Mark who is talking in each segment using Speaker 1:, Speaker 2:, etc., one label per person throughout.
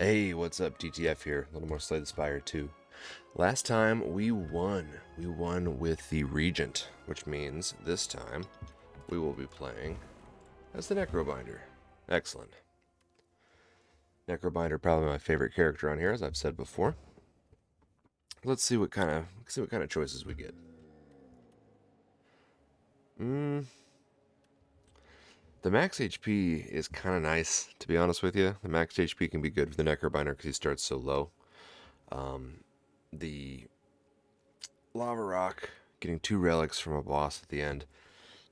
Speaker 1: Hey, what's up, TTF here? A little more Slay the Spire 2. Last time we won. We won with the Regent, which means this time we will be playing as the Necrobinder. Excellent. Necrobinder, probably my favorite character on here, as I've said before. Let's see what kind of choices we get. The max HP is kind of nice, to be honest with you. The max HP can be good for the Necrobinder because he starts so low. The Lava Rock, getting 2 relics from a boss at the end.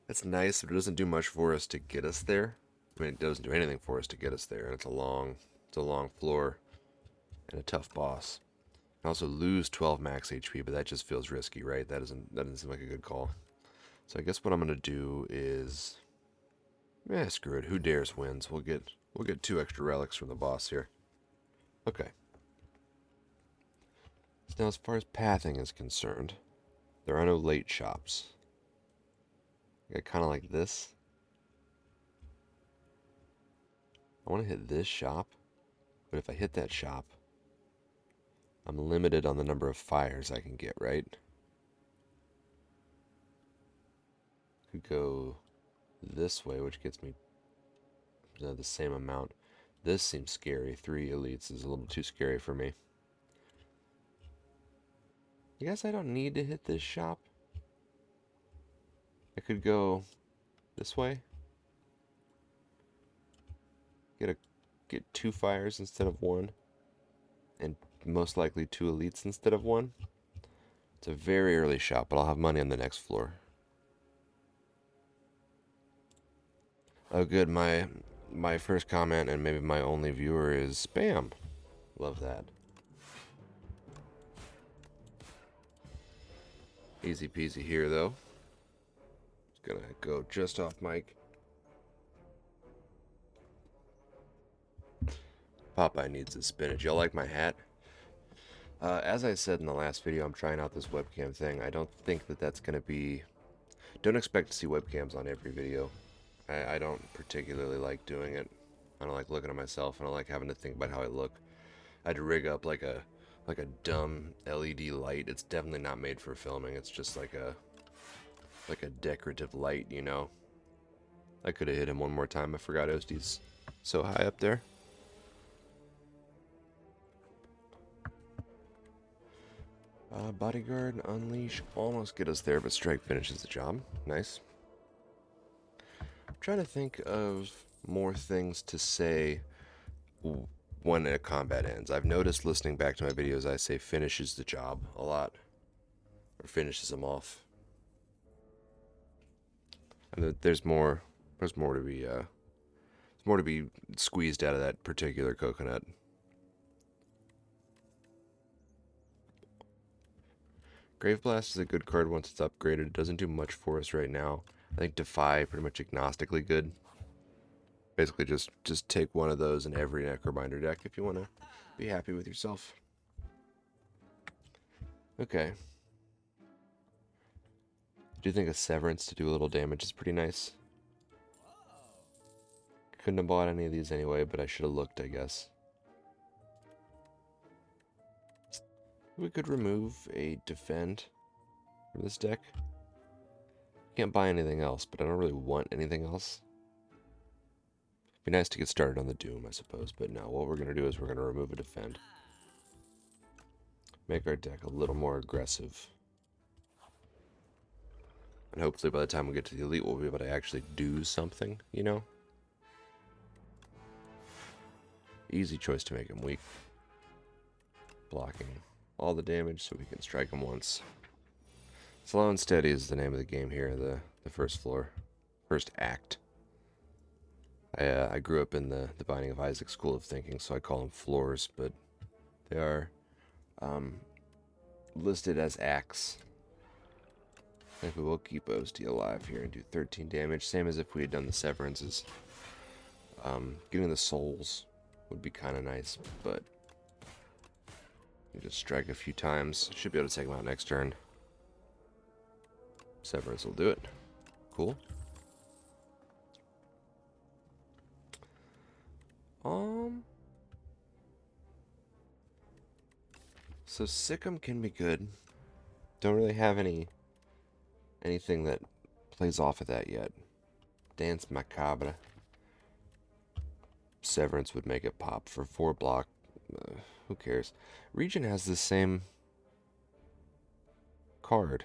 Speaker 1: That's nice, but it doesn't do much for us to get us there. I mean, it doesn't do anything for us to get us there, and it's a long floor and a tough boss. I also lose 12 max HP, but that just feels risky, right? That doesn't seem like a good call. So I guess what I'm gonna do is, screw it. Who dares wins? We'll get 2 extra relics from the boss here. Okay. So now, as far as pathing is concerned, there are no late shops. I kind of like this. I want to hit this shop, but if I hit that shop, I'm limited on the number of fires I can get, right? Could go this way, which gets me the same amount. This seems scary. 3 elites is a little too scary for me. I guess I don't need to hit this shop. I could go this way. Get 2 fires instead of 1. And most likely 2 elites instead of 1. It's a very early shop, but I'll have money on the next floor. Oh, good. My first comment, and maybe my only viewer, is spam. Love that. Easy peasy here, though. Just gonna go just off mic. Popeye needs his spinach. Y'all like my hat? As I said in the last video, I'm trying out this webcam thing. I don't think that's gonna be... Don't expect to see webcams on every video. I don't particularly like doing it. I don't like looking at myself. I don't like having to think about how I look. I had to rig up like a dumb LED light. It's definitely not made for filming. It's just like a decorative light, you know. I could have hit him one more time. I forgot Osty's so high up there. Bodyguard, unleash, almost get us there, but strike finishes the job. Nice. I'm trying to think of more things to say when a combat ends. I've noticed listening back to my videos, I say finishes the job a lot, or finishes them off. And there's more to be squeezed out of that particular coconut. Grave Blast is a good card once it's upgraded. It doesn't do much for us right now. I think Defy pretty much agnostically good. Basically just take one of those in every Necrobinder deck if you want to be happy with yourself. Okay. Do you think a Severance to do a little damage is pretty nice? Couldn't have bought any of these anyway, but I should have looked, I guess. We could remove a Defend from this deck. Can't buy anything else, but I don't really want anything else. Be nice to get started on the Doom, I suppose, but no, what we're going to do is we're going to remove a Defend. Make our deck a little more aggressive. And hopefully by the time we get to the Elite, we'll be able to actually do something, you know? Easy choice to make him weak. Blocking all the damage so we can strike him once. Slow and Steady is the name of the game here, the first floor. First act. I grew up in the Binding of Isaac school of thinking, so I call them floors, but they are listed as acts. I think we will keep Osti alive here and do 13 damage, same as if we had done the Severances. Getting the souls would be kind of nice, but you just strike a few times. Should be able to take him out next turn. Severance will do it. Cool. So Sick'em can be good. Don't really have anything that plays off of that yet. Dance Macabre. Severance would make it pop for 4 block. Who cares? Region has the same card.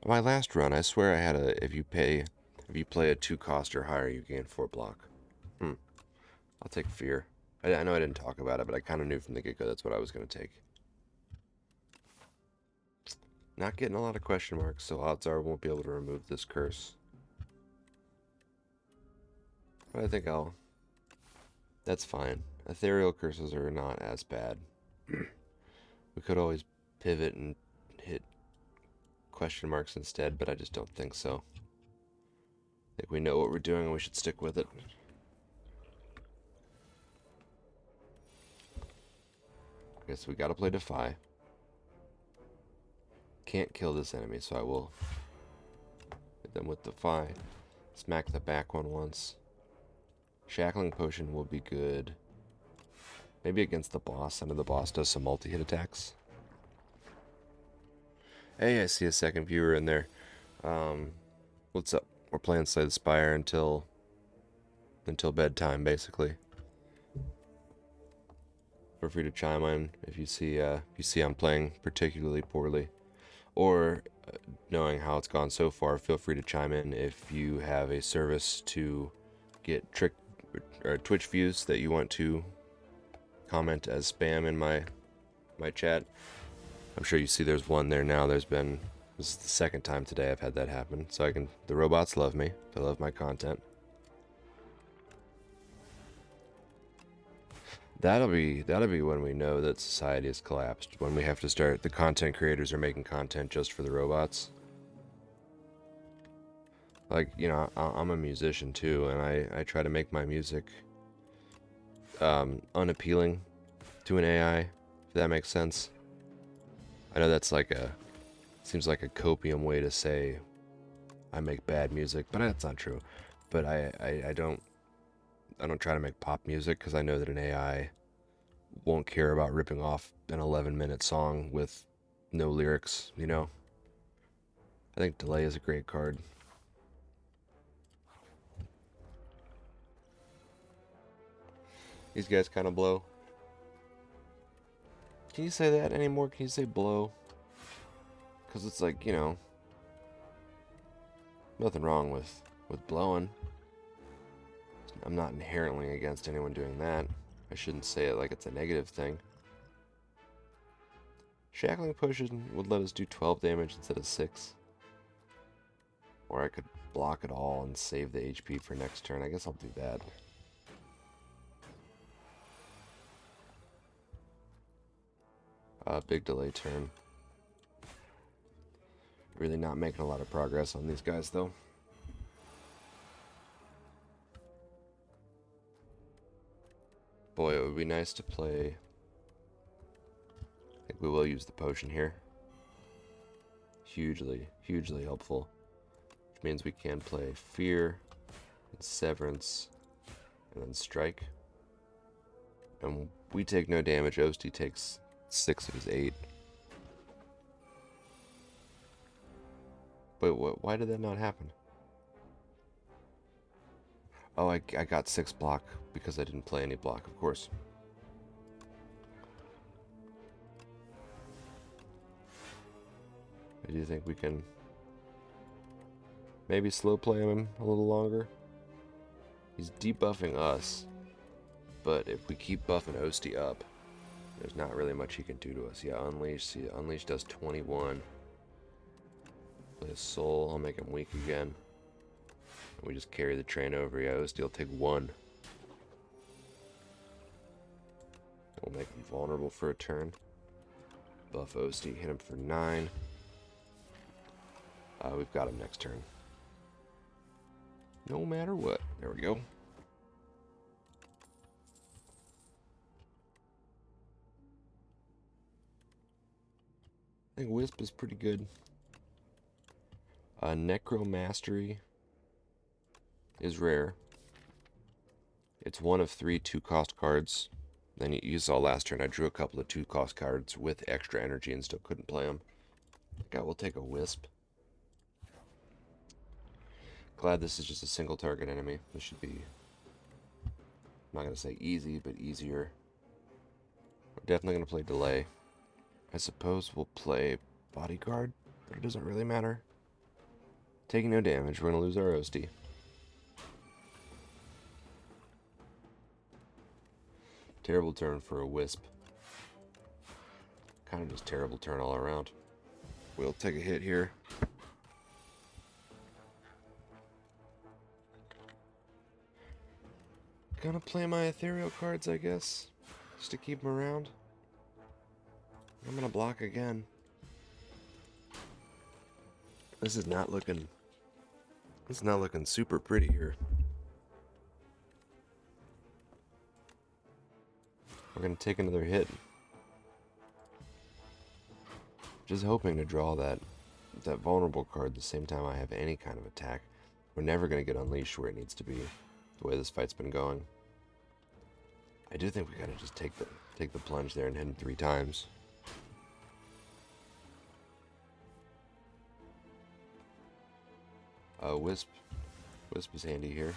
Speaker 1: My last run, I swear I had a if you play a 2 cost or higher, you gain 4 block. I'll take Fear. I know I didn't talk about it, but I kind of knew from the get-go that's what I was going to take. Not getting a lot of question marks, so odds are I won't be able to remove this curse. But I think that's fine. Ethereal curses are not as bad. We could always pivot and hit question marks instead, but I just don't think so. I think we know what we're doing and we should stick with it. I guess we gotta play Defy. Can't kill this enemy, so I will hit them with Defy. Smack the back one once. Shackling Potion will be good. Maybe against the boss. I know the boss does some multi-hit attacks. Hey, I see a second viewer in there. What's up? We're playing Slay the Spire until bedtime, basically. Feel free to chime in if you see I'm playing particularly poorly, or knowing how it's gone so far. Feel free to chime in if you have a service to get Twitch views that you want to comment as spam in my chat. I'm sure you see there's one there now. This is the second time today I've had that happen. So the robots love me. They love my content. That'll be when we know that society has collapsed. When we have to start, the content creators are making content just for the robots. Like, you know, I'm a musician too, and I try to make my music unappealing to an AI, if that makes sense. I know that's seems like a copium way to say I make bad music, but that's not true. But I don't try to make pop music because I know that an AI won't care about ripping off an 11-minute song with no lyrics, you know? I think Delay is a great card. These guys kind of blow. Can you say that anymore? Can you say blow? Because it's like, you know, nothing wrong with blowing. I'm not inherently against anyone doing that. I shouldn't say it like it's a negative thing. Shackling Potion would let us do 12 damage instead of 6. Or I could block it all and save the HP for next turn. I guess I'll do that. Big delay turn. Really not making a lot of progress on these guys, though. Boy, it would be nice to play... I think we will use the potion here. Hugely, hugely helpful. Which means we can play Fear, and Severance, and then Strike. And we take no damage. Osti takes 6 of his 8. But why did that not happen? Oh, I got 6 block because I didn't play any block, of course. Do you think we can maybe slow play him a little longer? He's debuffing us, but if we keep buffing Osti up, there's not really much he can do to us. Yeah, Unleash. See, Unleash does 21. Play a Soul. I'll make him weak again. And we just carry the train over. Yeah, Osti will take 1. We'll make him vulnerable for a turn. Buff Osti. Hit him for 9. We've got him next turn. No matter what. There we go. I think Wisp is pretty good. Necromastery is rare. It's one of 3 2-cost cards Then you saw last turn I drew a couple of 2-cost cards with extra energy and still couldn't play them. I think I will take a Wisp. Glad this is just a single target enemy. This should be, I'm not going to say easy, but easier. We're definitely going to play Delay. I suppose we'll play Bodyguard, but it doesn't really matter. Taking no damage, we're going to lose our Osty. Terrible turn for a Wisp. Kind of just terrible turn all around. We'll take a hit here. Gonna play my ethereal cards, I guess, just to keep them around. I'm gonna block again. This is not looking. It's not looking super pretty here. We're gonna take another hit. Just hoping to draw that vulnerable card at the same time I have any kind of attack. We're never gonna get Unleashed where it needs to be, the way this fight's been going. I do think we gotta just take the plunge there and hit him 3 times. Wisp is handy here.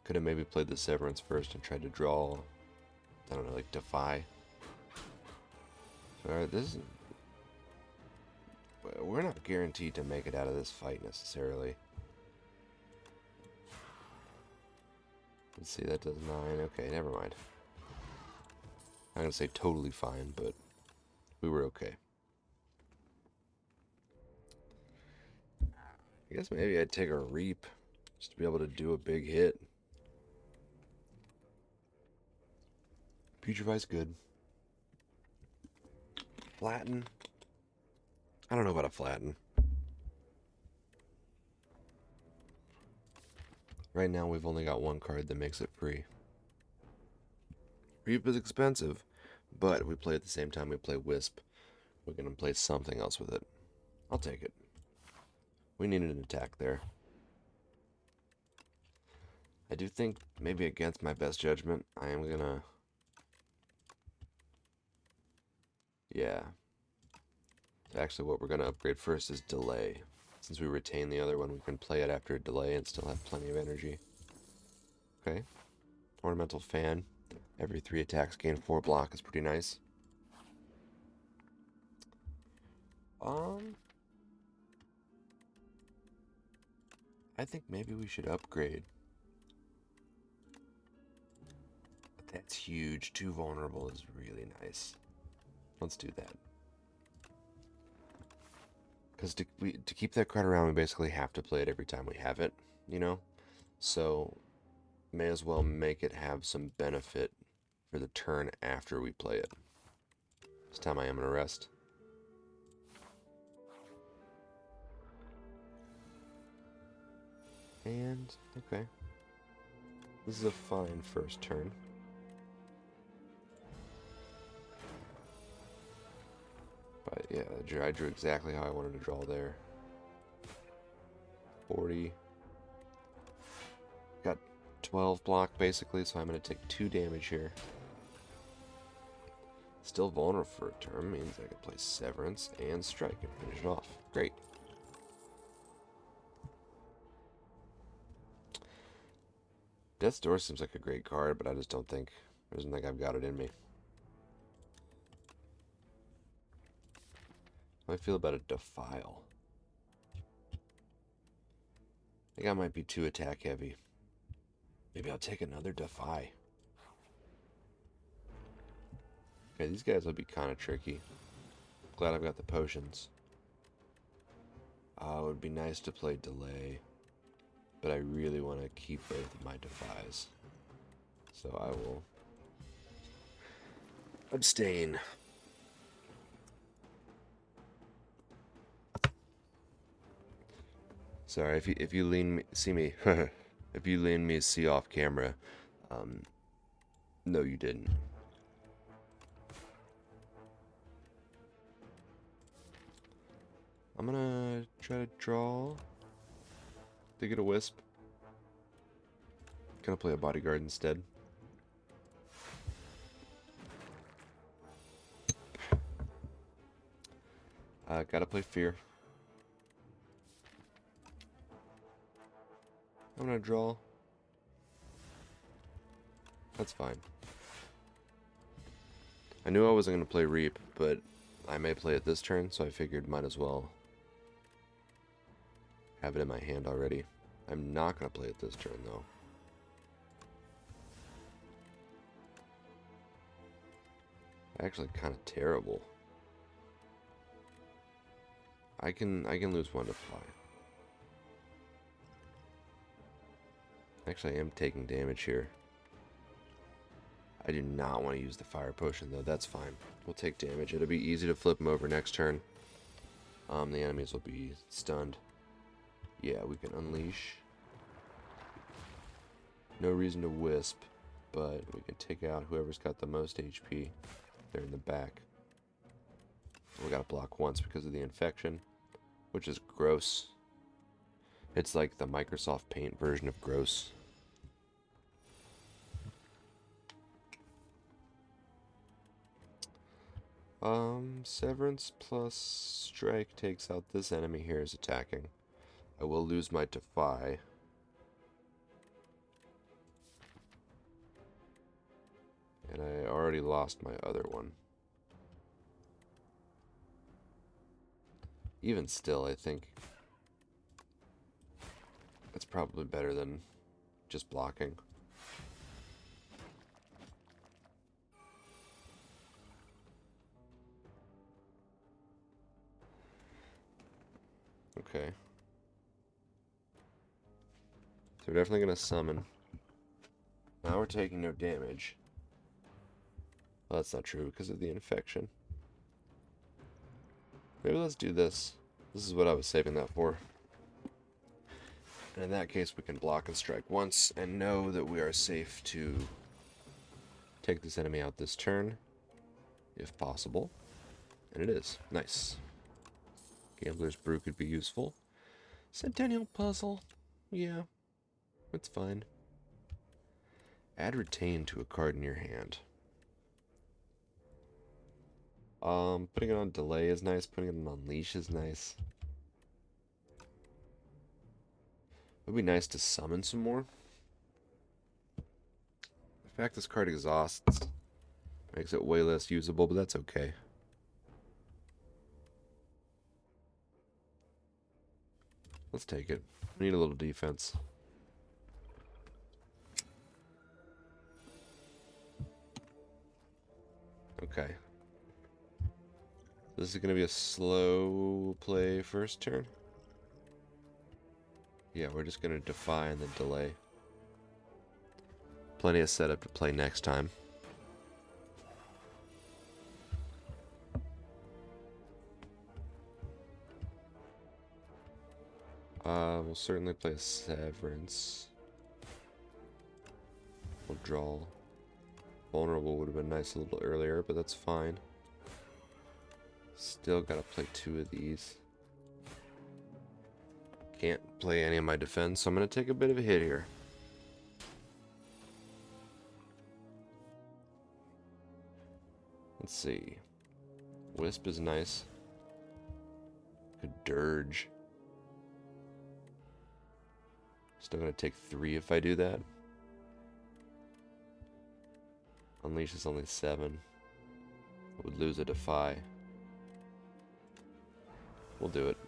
Speaker 1: Could have maybe played the Severance first and tried to draw, I don't know, like Defy. Alright, we're not guaranteed to make it out of this fight necessarily. Let's see, that does 9. Okay, never mind. I'm gonna say totally fine, but we were okay. I guess maybe I'd take a Reap just to be able to do a big hit. Putrefy's good. Flatten. I don't know about a Flatten. Right now we've only got one card that makes it free. Reap is expensive, but we play at the same time we play Wisp. We're going to play something else with it. I'll take it. We needed an attack there. I do think, maybe against my best judgment, I am going to... Yeah. Actually, what we're going to upgrade first is Delay. Since we retain the other one, we can play it after a Delay and still have plenty of energy. Okay. Ornamental Fan. Every 3 attacks gain 4 block is pretty nice. I think maybe we should upgrade. But that's huge. 2 vulnerable is really nice. Let's do that. Because to keep that card around, we basically have to play it every time we have it, you know? So, may as well make it have some benefit for the turn after we play it. This time I am going to rest. And, okay. This is a fine first turn. But yeah, I drew exactly how I wanted to draw there. 40. Got 12 block basically, so I'm going to take 2 damage here. Still vulnerable for a turn, means I can play Severance and Strike and finish it off. Great. Death's Door seems like a great card, but I just don't think I've got it in me. How do I feel about a Defile? I think I might be too attack heavy. Maybe I'll take another Defy. Okay, these guys will be kind of tricky. Glad I've got the potions. It would be nice to play Delay, but I really want to keep both of my Defies. So I will abstain. Sorry, if you see me if you lean me see off camera, no, you didn't. I'm gonna try to draw to get a Wisp. gonna play a bodyguard instead. Gotta play fear. I'm gonna draw. That's fine. I knew I wasn't gonna play reap, but I may play it this turn, so I figured might as well have it in my hand already. I'm not gonna play it this turn though. Actually, kind of terrible. I can lose 1 to 5. Actually, I am taking damage here. I do not want to use the fire potion though. That's fine. We'll take damage. It'll be easy to flip them over next turn. The enemies will be stunned. Yeah, we can unleash. No reason to wisp, but we can take out whoever's got the most HP. They're in the back. We gotta block once because of the infection, which is gross. It's like the Microsoft Paint version of gross. Severance plus strike takes out this enemy here is attacking. I will lose my defy. And I already lost my other one. Even still, I think it's probably better than just blocking. Okay. So we're definitely going to summon. Now we're taking no damage. Well, that's not true because of the infection. Maybe let's do this. This is what I was saving that for. And in that case, we can block and strike once and know that we are safe to take this enemy out this turn, if possible. And it is. Nice. Gambler's Brew could be useful. Centennial Puzzle. Yeah, it's fine. Add retain to a card in your hand. Putting it on delay is nice. Putting it on unleash is nice. It would be nice to summon some more. The fact this card exhausts makes it way less usable, but that's okay. Let's take it. We need a little defense. Okay. This is going to be a slow play first turn. Yeah, we're just going to defy and then delay. Plenty of setup to play next time. We'll certainly play a Severance. We'll draw. Vulnerable would have been nice a little earlier, but that's fine. Still gotta play 2 of these. Can't play any of my defense, so I'm gonna take a bit of a hit here. Let's see. Wisp is nice. Could Dirge. Still gonna take 3 if I do that. Unleash is only 7. I would lose a defy. We'll do it.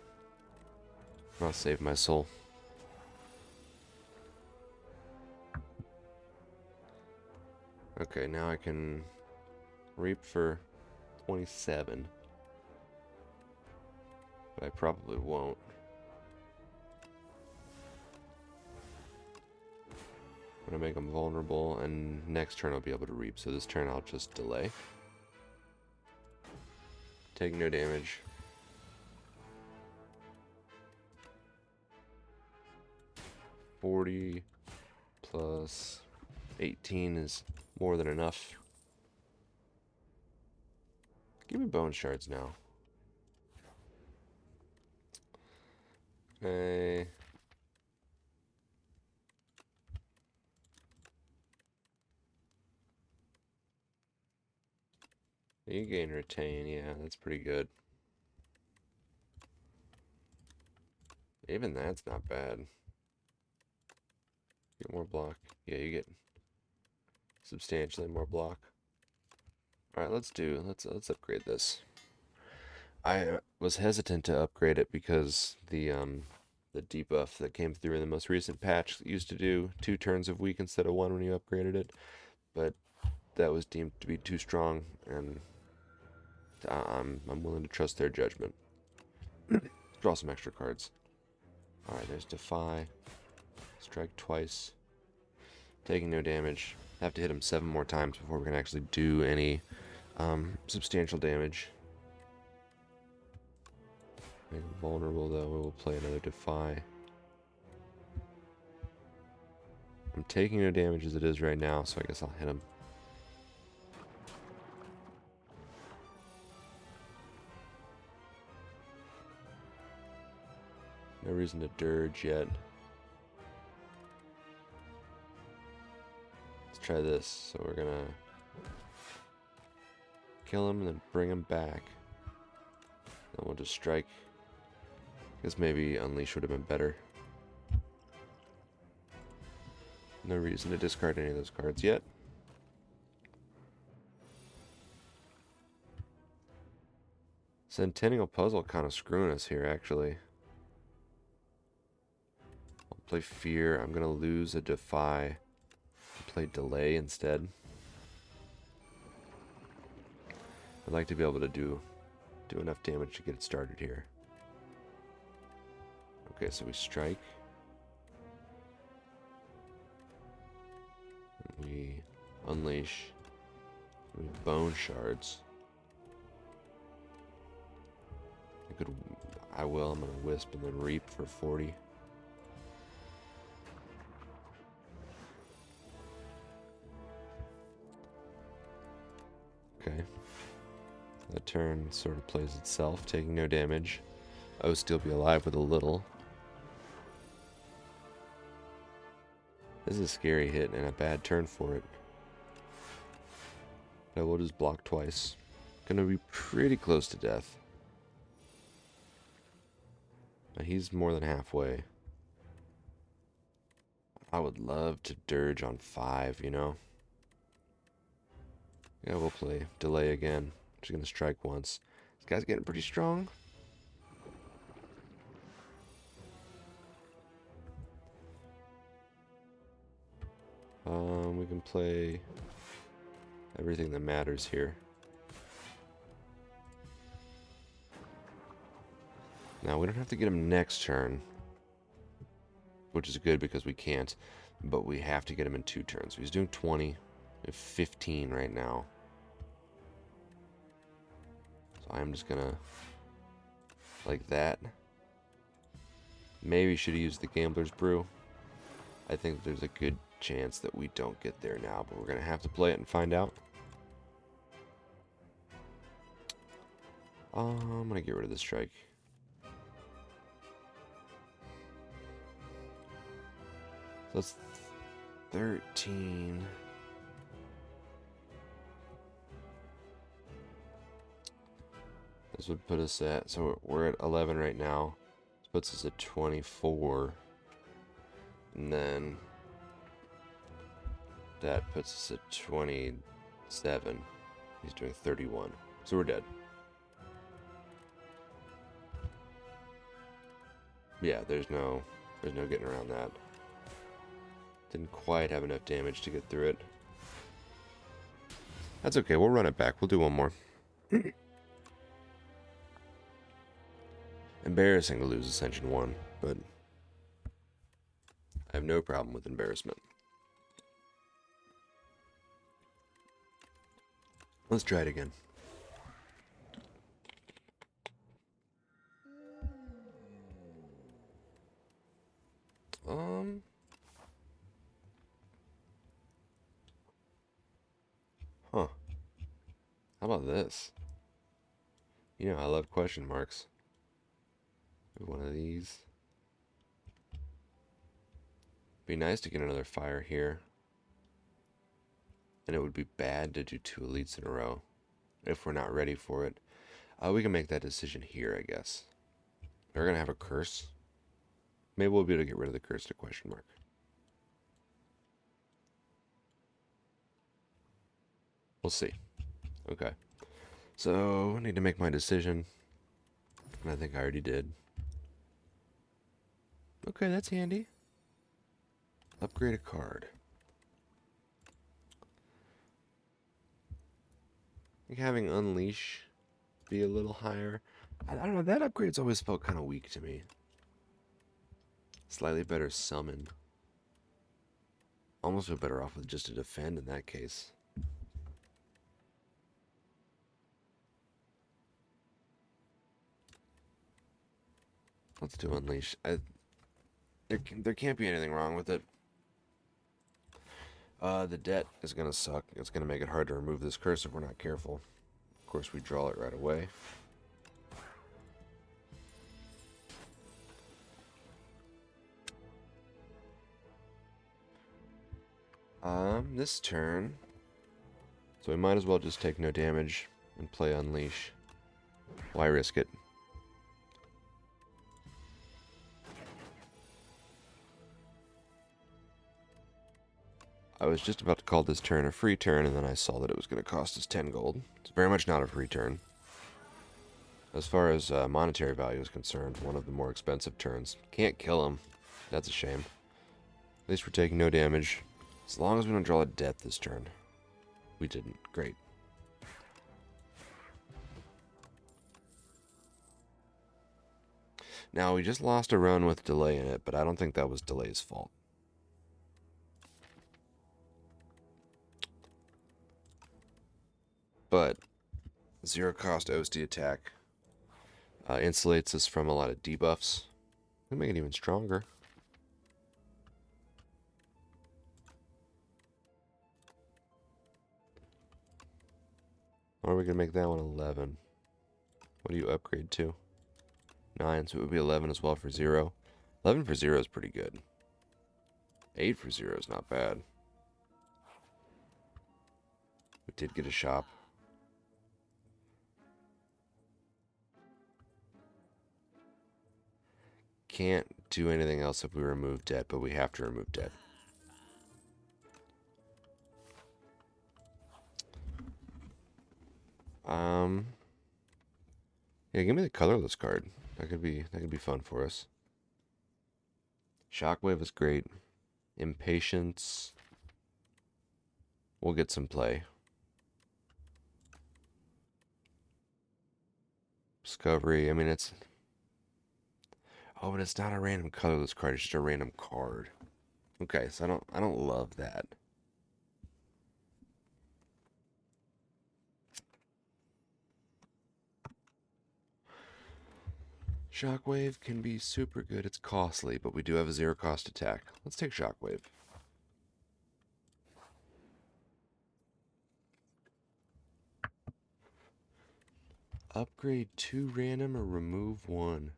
Speaker 1: I'll save my soul. Okay, now I can reap for 27. But I probably won't. I'm gonna make them vulnerable, and next turn I'll be able to reap. So this turn I'll just delay. Take no damage. $40 plus 18 is more than enough. Give me bone shards now. Okay. You gain retain, yeah, that's pretty good. Even that's not bad. Get more block. Yeah, you get substantially more block. Alright, let's upgrade this. I was hesitant to upgrade it because the debuff that came through in the most recent patch used to do 2 turns of week instead of 1 when you upgraded it, but that was deemed to be too strong, and I'm willing to trust their judgment. Draw some extra cards. Alright, there's Defy. Strike twice. Taking no damage. Have to hit him 7 more times before we can actually do any substantial damage. Make him vulnerable though, we will play another Defy. I'm taking no damage as it is right now, so I guess I'll hit him. No reason to dirge yet. Let's try this. So we're gonna kill him and then bring him back. Then we'll just strike. I guess maybe Unleash would have been better. No reason to discard any of those cards yet. Centennial Puzzle kind of screwing us here, actually. I'll play Fear. I'm going to lose a Defy. I'll play Delay instead. I'd like to be able to do enough damage to get it started here. Okay, so we strike. We unleash. We bone shards. I'm gonna wisp and then reap for 40. Okay. That turn sort of plays itself, taking no damage. I would still be alive with a little. This is a scary hit and a bad turn for it. But we'll just block twice. Gonna be pretty close to death. But he's more than halfway. I would love to dirge on 5, you know? Yeah, we'll play Delay again. Just gonna strike once. This guy's getting pretty strong. We can play everything that matters here. Now, we don't have to get him next turn, which is good because we can't, but we have to get him in 2 turns. So he's doing 20. We have 15 right now. So I'm just gonna, like that. Maybe should have used the Gambler's Brew. I think there's a good chance that we don't get there now, but we're gonna have to play it and find out. I'm gonna get rid of the strike. So that's 13. This would put us at, so we're at 11 right now. This puts us at 24. And then that puts us at 27. He's doing 31. So we're dead. Yeah, there's no getting around that. Didn't quite have enough damage to get through it. That's okay, we'll run it back. We'll do one more. Embarrassing to lose Ascension 1, but I have no problem with embarrassment. Let's try it again. Huh. How about this? You know, I love question marks. One of these. Be nice to get another fire here. And it would be bad to do 2 elites in a row. if we're not ready for it. We can make that decision here, I guess. We're going to have a curse. Maybe we'll be able to get rid of the curse to question mark. We'll see. Okay. So, I need to make my decision. And I think I already did. Okay, that's handy. Upgrade a card. I think having Unleash be a little higher. I don't know, that upgrade's always felt kind of weak to me. Slightly better Summon. Almost feel better off with just a Defend in that case. Let's do Unleash. There can't be anything wrong with it. The debt is going to suck. It's going to make it hard to remove this curse if we're not careful. Of course, we draw it right away. This turn, so we might as well just take no damage and play Unleash. Why risk it? I was just about to call this turn a free turn, and then I saw that it was going to cost us 10 gold. It's very much not a free turn. As far as monetary value is concerned, one of the more expensive turns. Can't kill him. That's a shame. At least we're taking no damage. As long as we don't draw a death this turn. We didn't. Great. Now, we just lost a run with delay in it, but I don't think that was delay's fault. But zero cost OSD attack insulates us from a lot of debuffs. We can make it even stronger. Or we can make that one 11. What do you upgrade to? 9, so it would be 11 as well for 0. 11 for 0 is pretty good. 8 for 0 is not bad. We did get a shop. Can't do anything else if we remove debt, but we have to remove debt. Yeah, give me the colorless card. That could be fun for us. Shockwave is great. Impatience. We'll get some play. Discovery. I mean, it's. Oh, but it's not a random colorless card. It's just a random card. Okay, so I don't love that. Shockwave can be super good. It's costly, but we do have a zero cost attack. Let's take Shockwave. Upgrade 2 random or remove 1.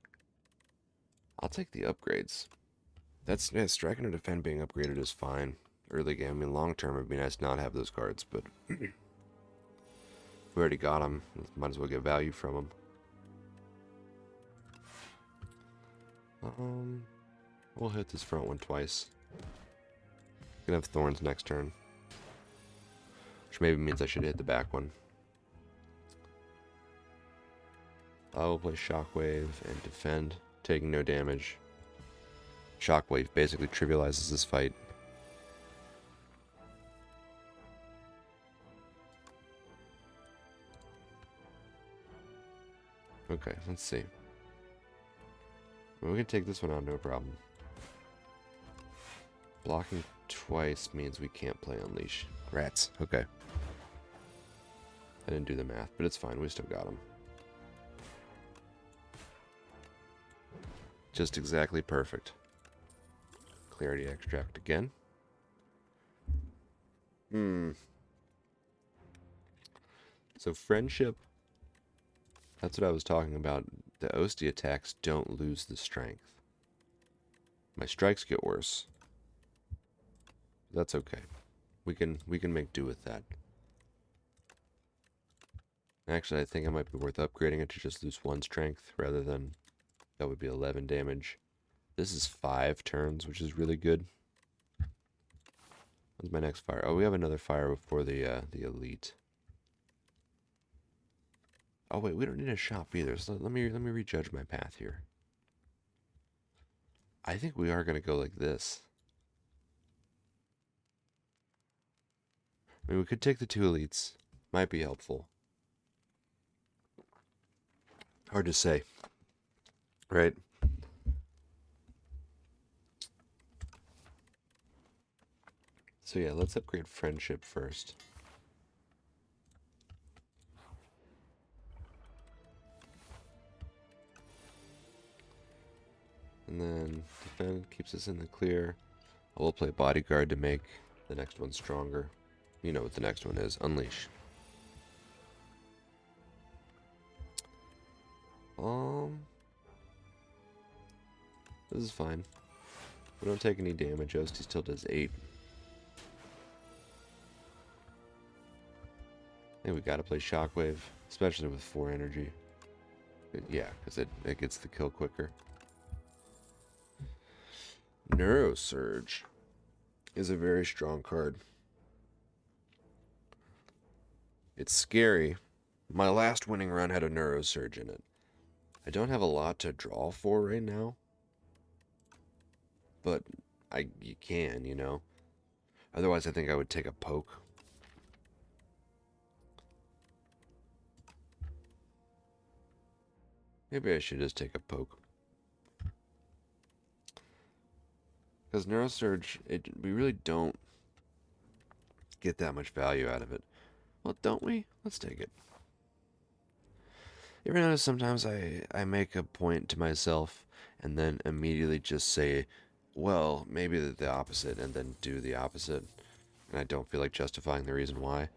Speaker 1: I'll take the upgrades. Yeah, Stricken or Defend being upgraded is fine. Early game, I mean, long term, it'd be nice to not have those cards, but we already got them. Might as well get value from them. We'll hit this front one twice. Gonna have Thorns next turn, which maybe means I should hit the back one. I will play Shockwave and Defend, taking no damage. Shockwave basically trivializes this fight. Okay, let's see. Well, we can take this one on, no problem. Blocking twice means we can't play Unleash. Rats. Okay. I didn't do the math, but it's fine. We still got him. Just exactly perfect. Clarity Extract again. So Friendship, that's what I was talking about. The OSD attacks don't lose the strength. My strikes get worse. That's okay. We can make do with that. Actually, I think it might be worth upgrading it to just lose 1 strength rather than that would be 11 damage. This is 5 turns, which is really good. When's my next fire? Oh, we have another fire before the elite. Oh wait, we don't need a shop either. So let me rejudge my path here. I think we are gonna go like this. I mean, we could take the 2 elites. Might be helpful. Hard to say, right? So yeah, let's upgrade friendship first. And then defend keeps us in the clear. I will play bodyguard to make the next one stronger. You know what the next one is. Unleash. This is fine. We don't take any damage. Osty still does 8. I think we gotta play Shockwave, especially with 4 energy. Yeah, because it gets the kill quicker. Neurosurge is a very strong card. It's scary. My last winning run had a Neurosurge in it. I don't have a lot to draw for right now, but you can, you know. Otherwise, I think I would take a poke. Maybe I should just take a poke. Because Neurosurge, we really don't get that much value out of it. Well, don't we? Let's take it. You ever notice sometimes I make a point to myself and then immediately just say, well, maybe the opposite, and then do the opposite. And I don't feel like justifying the reason why.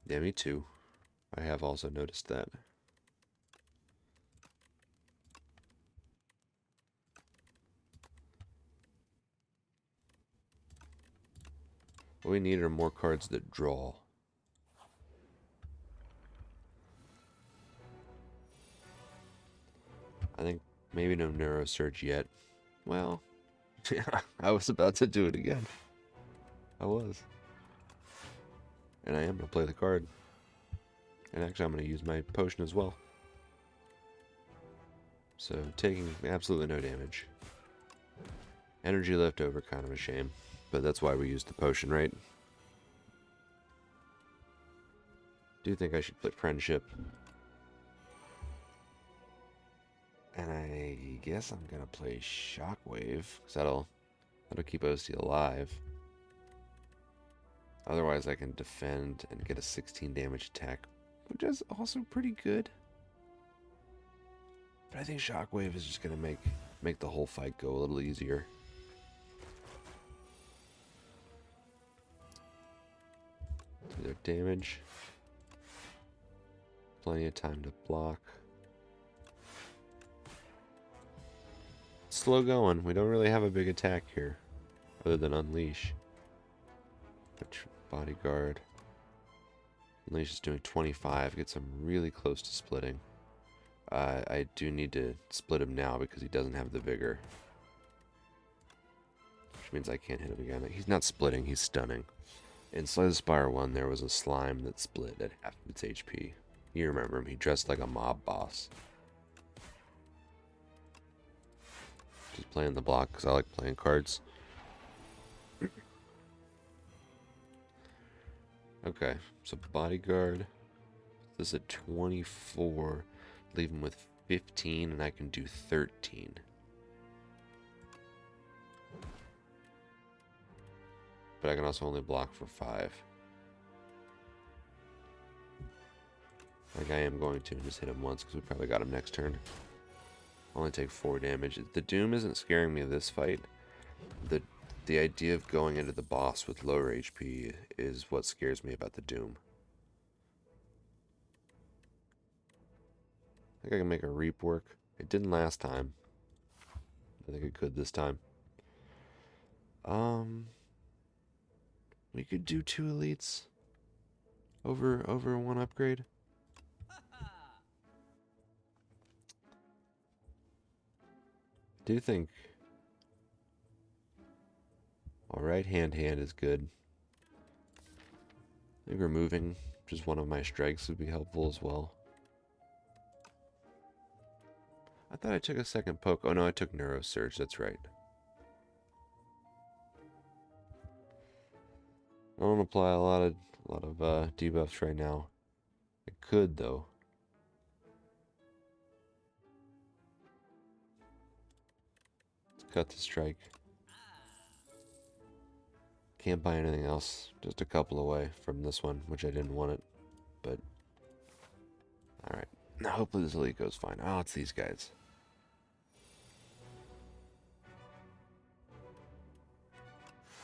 Speaker 1: Yeah, me too. I have also noticed that. What we need are more cards that draw. I think maybe no Neurosurge yet. Well, yeah, I was about to do it again. I was. And I am going to play the card. And actually, I'm going to use my potion as well. So, taking absolutely no damage. Energy left over, kind of a shame. But that's why we used the potion, right? Do think I should play Friendship. And I guess I'm going to play Shockwave. Because that'll keep OC alive. Otherwise, I can defend and get a 16 damage attack, which is also pretty good. But I think Shockwave is just gonna make the whole fight go a little easier. Do their damage. Plenty of time to block. Slow going. We don't really have a big attack here, other than Unleash. Which bodyguard. Unleash is doing 25. Gets him really close to splitting. I do need to split him now because he doesn't have the vigor. Which means I can't hit him again. He's not splitting, he's stunning. In Slay the Spire 1, there was a slime that split at half its HP. You remember him, he dressed like a mob boss. Just playing the block because I like playing cards. Okay, so bodyguard. This is a 24. Leave him with 15, and I can do 13. But I can also only block for 5. Like I am going to just hit him once because we probably got him next turn. Only take 4 damage. The Doom isn't scaring me this fight. The idea of going into the boss with lower HP is what scares me about the Doom. I think I can make a reap work. It didn't last time. I think it could this time. We could do 2 elites over 1 upgrade. do think... Alright, hand is good. I think removing just one of my strikes would be helpful as well. I thought I took a second poke. Oh no, I took Neuro Surge, that's right. I don't apply a lot of debuffs right now. I could though. Let's cut the strike. Can't buy anything else. Just a couple away from this one, which I didn't want it. But alright. Now hopefully this elite goes fine. Oh, it's these guys.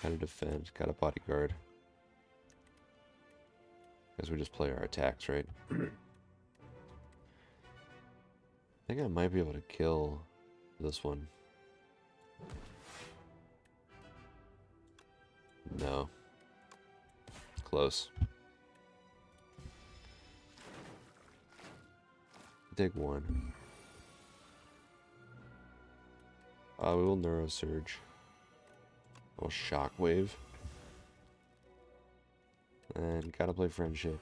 Speaker 1: How to defend, got a bodyguard. Guess we just play our attacks, right? I think I might be able to kill this one. No. Close. Take one. We will Neuro Surge. We'll Shockwave. And gotta play Friendship.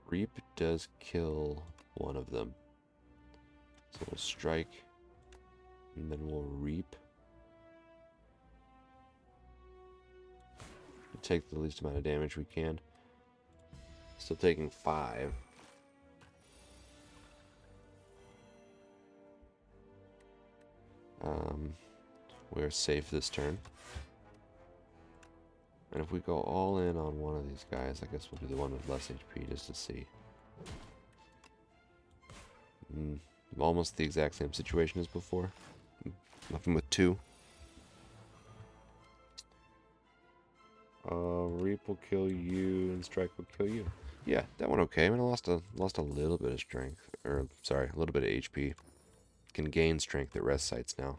Speaker 1: Reap does kill one of them. So we'll Strike. And then we'll Reap. Take the least amount of damage we can. Still taking 5. We're safe this turn. And if we go all in on one of these guys, I guess we'll do the one with less HP just to see. Almost the exact same situation as before. Nothing with 2. Reap will kill you and Strike will kill you. Yeah, that one okay. I mean, I lost a little bit of strength, or sorry, a little bit of HP. Can gain strength at rest sites now.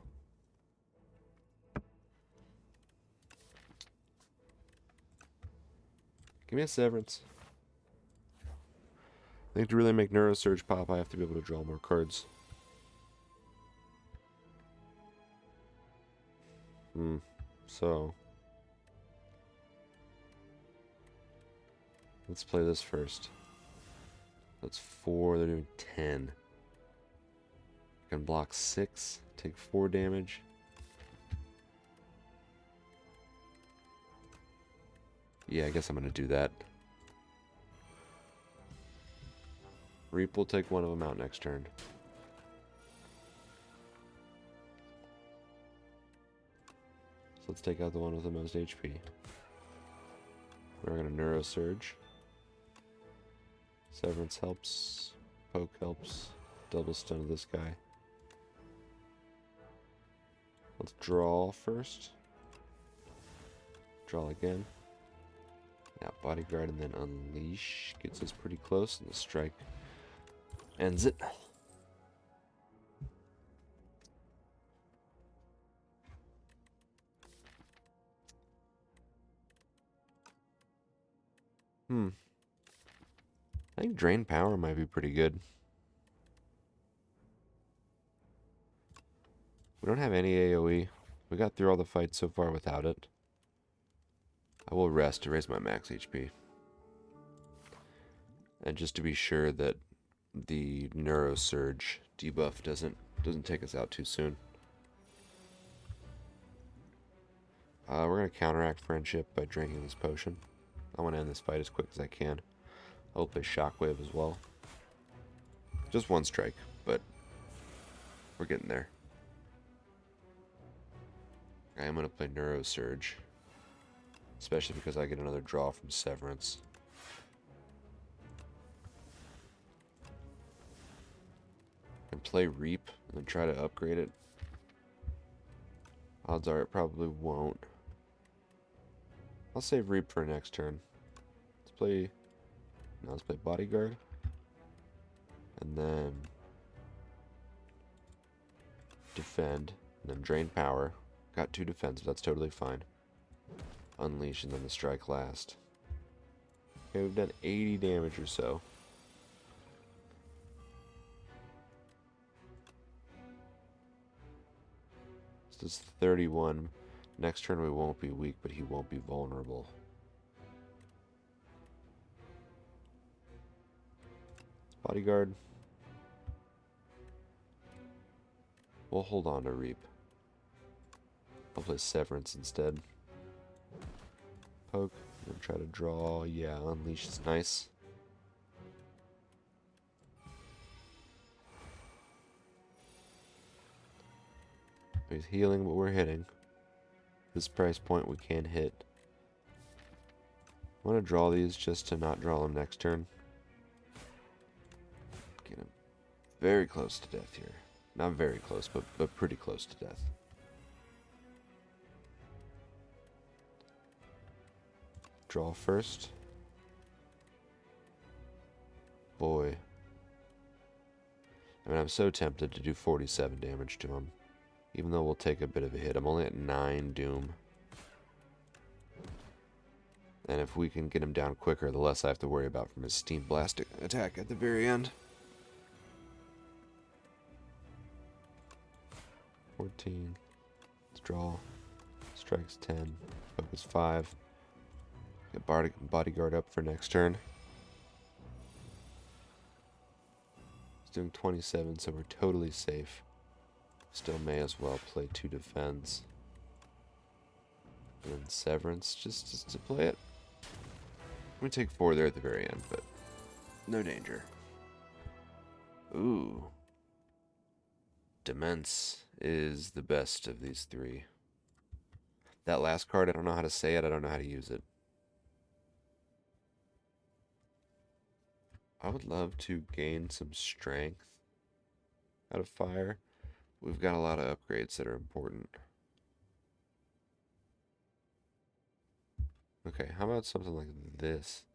Speaker 1: Give me a Severance. I think to really make Neuro Surge pop, I have to be able to draw more cards. So let's play this first. That's 4, they're doing 10. I can block 6, take 4 damage. Yeah, I guess I'm going to do that. Reap will take one of them out next turn. So let's take out the one with the most HP. We're going to Neuro Surge. Severance helps. Poke helps. Double stun of this guy. Let's draw first. Draw again. Now Bodyguard and then Unleash gets us pretty close, and the Strike ends it. I think Drain Power might be pretty good. We don't have any AoE. We got through all the fights so far without it. I will rest to raise my max HP. And just to be sure that the Neuro Surge debuff doesn't take us out too soon. We're going to counteract Friendship by drinking this potion. I want to end this fight as quick as I can. I will play Shockwave as well. Just one strike, but we're getting there. I am going to play Neuro Surge. Especially because I get another draw from Severance. And play Reap and then try to upgrade it. Odds are it probably won't. I'll save Reap for next turn. Let's play Bodyguard. And then defend. And then drain power. Got 2 defense, but that's totally fine. Unleash and then the strike last. Okay, we've done 80 damage or so. This is 31. Next turn we won't be weak, but he won't be vulnerable. Bodyguard. We'll hold on to Reap. I'll play Severance instead. Poke. And try to draw. Yeah, Unleash is nice. He's healing, but we're hitting. This price point we can hit. I want to draw these just to not draw them next turn. Get him very close to death here. Not very close, but pretty close to death. Draw first. Boy. I mean, I'm so tempted to do 47 damage to him. Even though we'll take a bit of a hit. I'm only at 9 Doom. And if we can get him down quicker, the less I have to worry about from his Steam Blast attack at the very end. 14. Let's draw. Strikes 10. Focus 5. Get Bodyguard up for next turn. He's doing 27, so we're totally safe. Still may as well play 2 defense. And then Severance, just to play it. I'm going to take 4 there at the very end, but no danger. Ooh. Demence is the best of these 3. That last card, I don't know how to say it, I don't know how to use it. I would love to gain some strength out of fire. We've got a lot of upgrades that are important. Okay, how about something like this?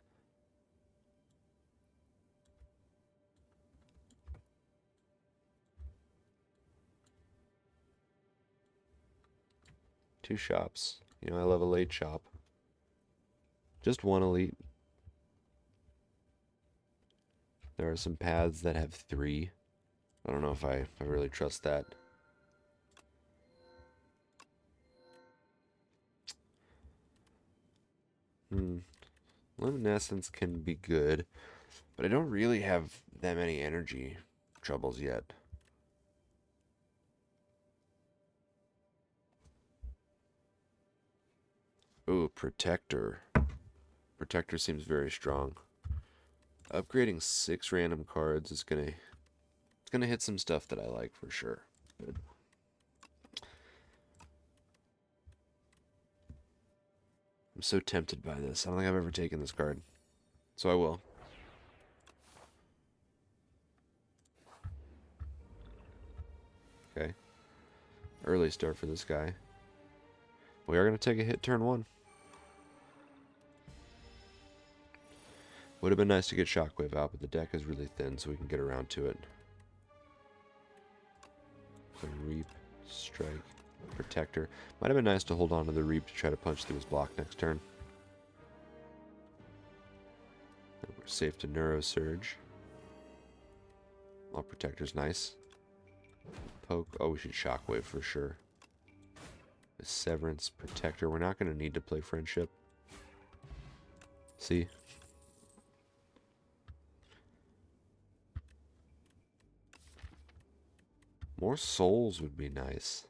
Speaker 1: Two shops. You know, I love a late shop. Just one elite. There are some paths that have 3. I don't know if I really trust that. Luminescence can be good, but I don't really have that many energy troubles yet. Ooh, Protector. Protector seems very strong. Upgrading 6 random cards is gonna hit some stuff that I like for sure. Good. I'm so tempted by this. I don't think I've ever taken this card. So I will. Okay. Early start for this guy. We are going to take a hit turn 1. Would have been nice to get Shockwave out, but the deck is really thin, so we can get around to it. So Reap, Strike, Protector. Might have been nice to hold on to the Reap to try to punch through his block next turn. And we're safe to Neuro Surge. Well, Protector's nice. Poke. Oh, we should Shockwave for sure. The Severance, Protector. We're not going to need to play Friendship. See? More souls would be nice.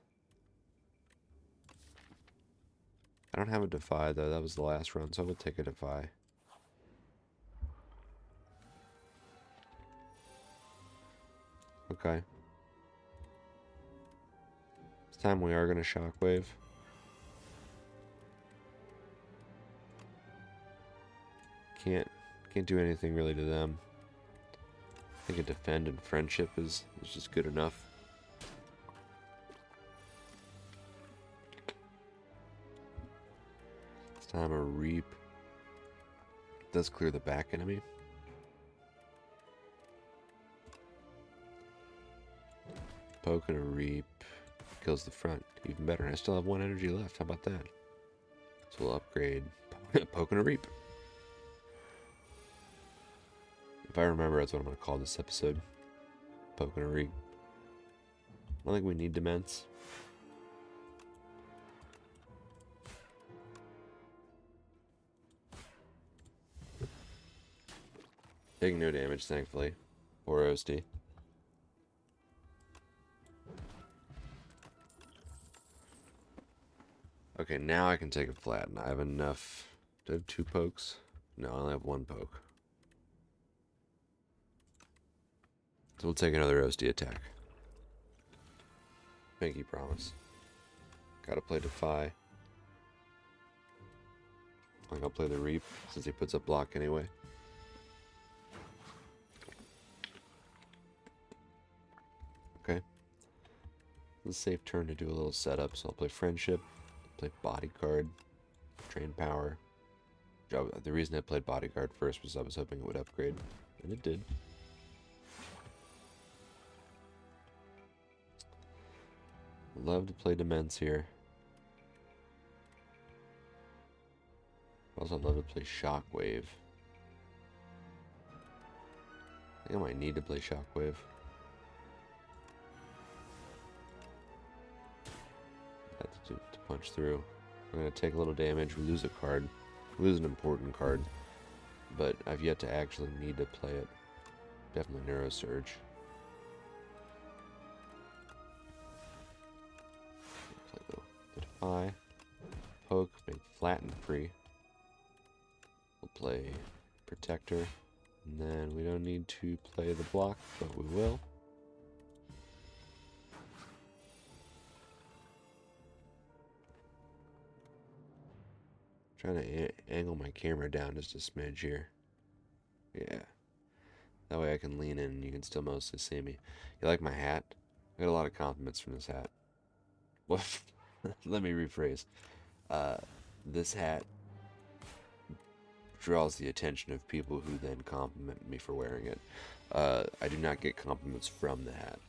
Speaker 1: I don't have a Defy, though. That was the last run, so I will take a Defy. Okay. This time we are going to Shockwave. Can't do anything really to them. I think a Defend and Friendship is just good enough. Time a Reap does clear the back enemy. Poke and a Reap kills the front. Even better. And I still have 1 energy left. How about that? So we'll upgrade Poke and a Reap. If I remember, that's what I'm going to call this episode. Poke and a Reap. I don't think we need Demence. Taking no damage, thankfully. Poor Roasty. Okay, now I can take a flatten. I have enough. Do I have 2 pokes? No, I only have 1 poke. So we'll take another Roasty attack. Pinky promise. Gotta play Defy. I think I'll play the Reap since he puts up block anyway. Okay. It's a safe turn to do a little setup, so I'll play Friendship, play Bodyguard, Drain Power. The reason I played Bodyguard first was I was hoping it would upgrade, and it did. Love to play Demence here. Also love to play Shockwave. I think I might need to play Shockwave. Have to punch through. We're going to take a little damage. We lose a card. We lose an important card. But I've yet to actually need to play it. Definitely Neurosurge. Play the Defy. Poke. Make Flatten free. We'll play Protector. And then we don't need to play the block, but we will. Trying to angle my camera down just a smidge here. Yeah. That way I can lean in and you can still mostly see me. You like my hat? I got a lot of compliments from this hat. Well, let me rephrase. This hat draws the attention of people who then compliment me for wearing it. I do not get compliments from the hat.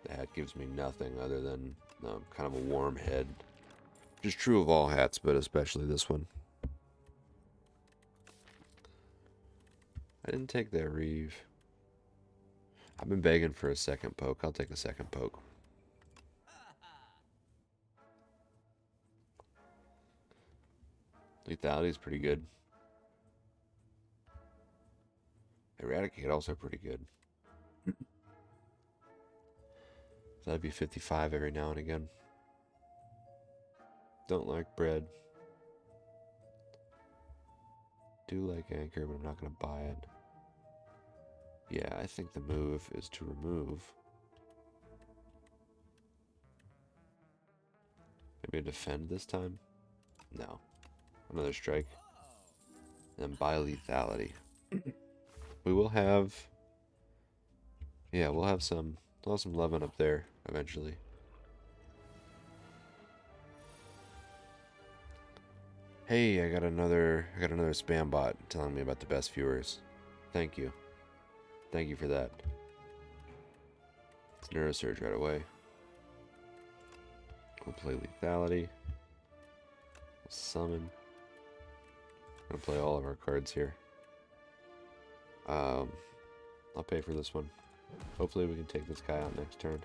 Speaker 1: The hat gives me nothing other than kind of a warm head. Which is true of all hats, but especially this one. I didn't take that Reeve. I've been begging for a second poke. I'll take a second poke. Lethality is pretty good. Eradicate also pretty good. So that'd be 55 every now and again. Don't like bread. Do like Anchor, but I'm not going to buy it. Yeah, I think the move is to remove. Maybe a defend this time? No. Another strike. And then buy lethality. We will have... Yeah, we'll have some 11 up there eventually. Hey, I got another spam bot telling me about the best viewers. Thank you. Thank you for that. It's Neurosurge right away. We'll play Lethality. We'll summon. I'm gonna play all of our cards here. I'll pay for this one. Hopefully we can take this guy out next turn.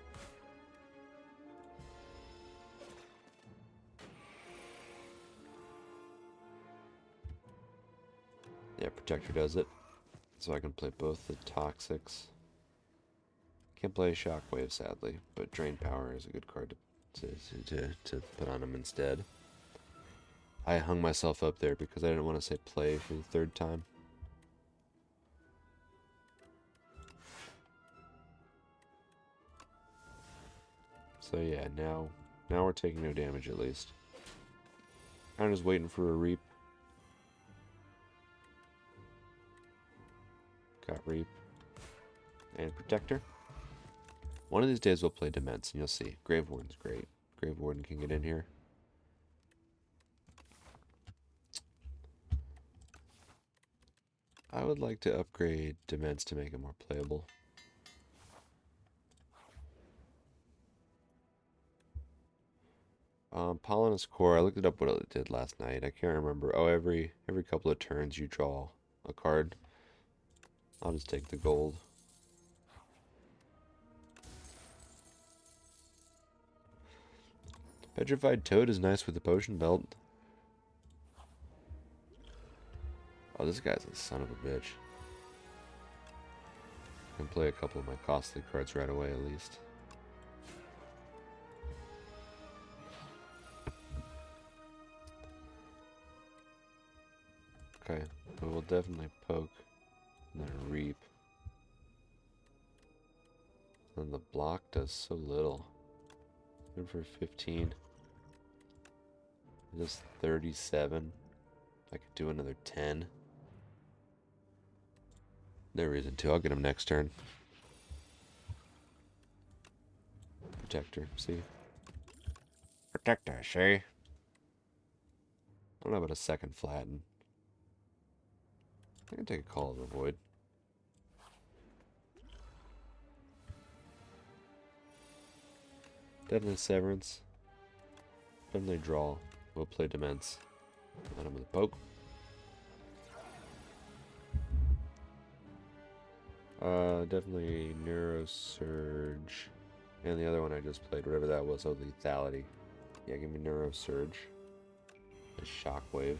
Speaker 1: Yeah, Protector does it. So I can play both the Toxics. Can't play Shockwave, sadly, but Drain Power is a good card to put on him instead. I hung myself up there because I didn't want to say play for the third time. So yeah, now we're taking no damage at least. I'm just waiting for a Reap. Got Reap. And Protector. One of these days we'll play Demence, and you'll see. Grave Warden's great. Grave Warden can get in here. I would like to upgrade Demence to make it more playable. Pollinus Core, I looked it up what it did last night. I can't remember. Oh, every couple of turns you draw a card. I'll just take the gold. Petrified Toad is nice with the potion belt. Oh, this guy's a son of a bitch. can play a couple of my costly cards right away at least. Okay, but we'll definitely poke and then reap. And the block does so little. Good for 15. Just 37. I could do another 10. No reason to. I'll get him next turn. Protector, see? Protector, see? I don't know about a second flatten. I can take a Call of the Void. Definitely Severance. Definitely draw. We'll play Demence. Let him with a poke. Definitely Neurosurge. And the other one I just played, whatever that was, Lethality. Yeah, give me Neurosurge. A Shockwave.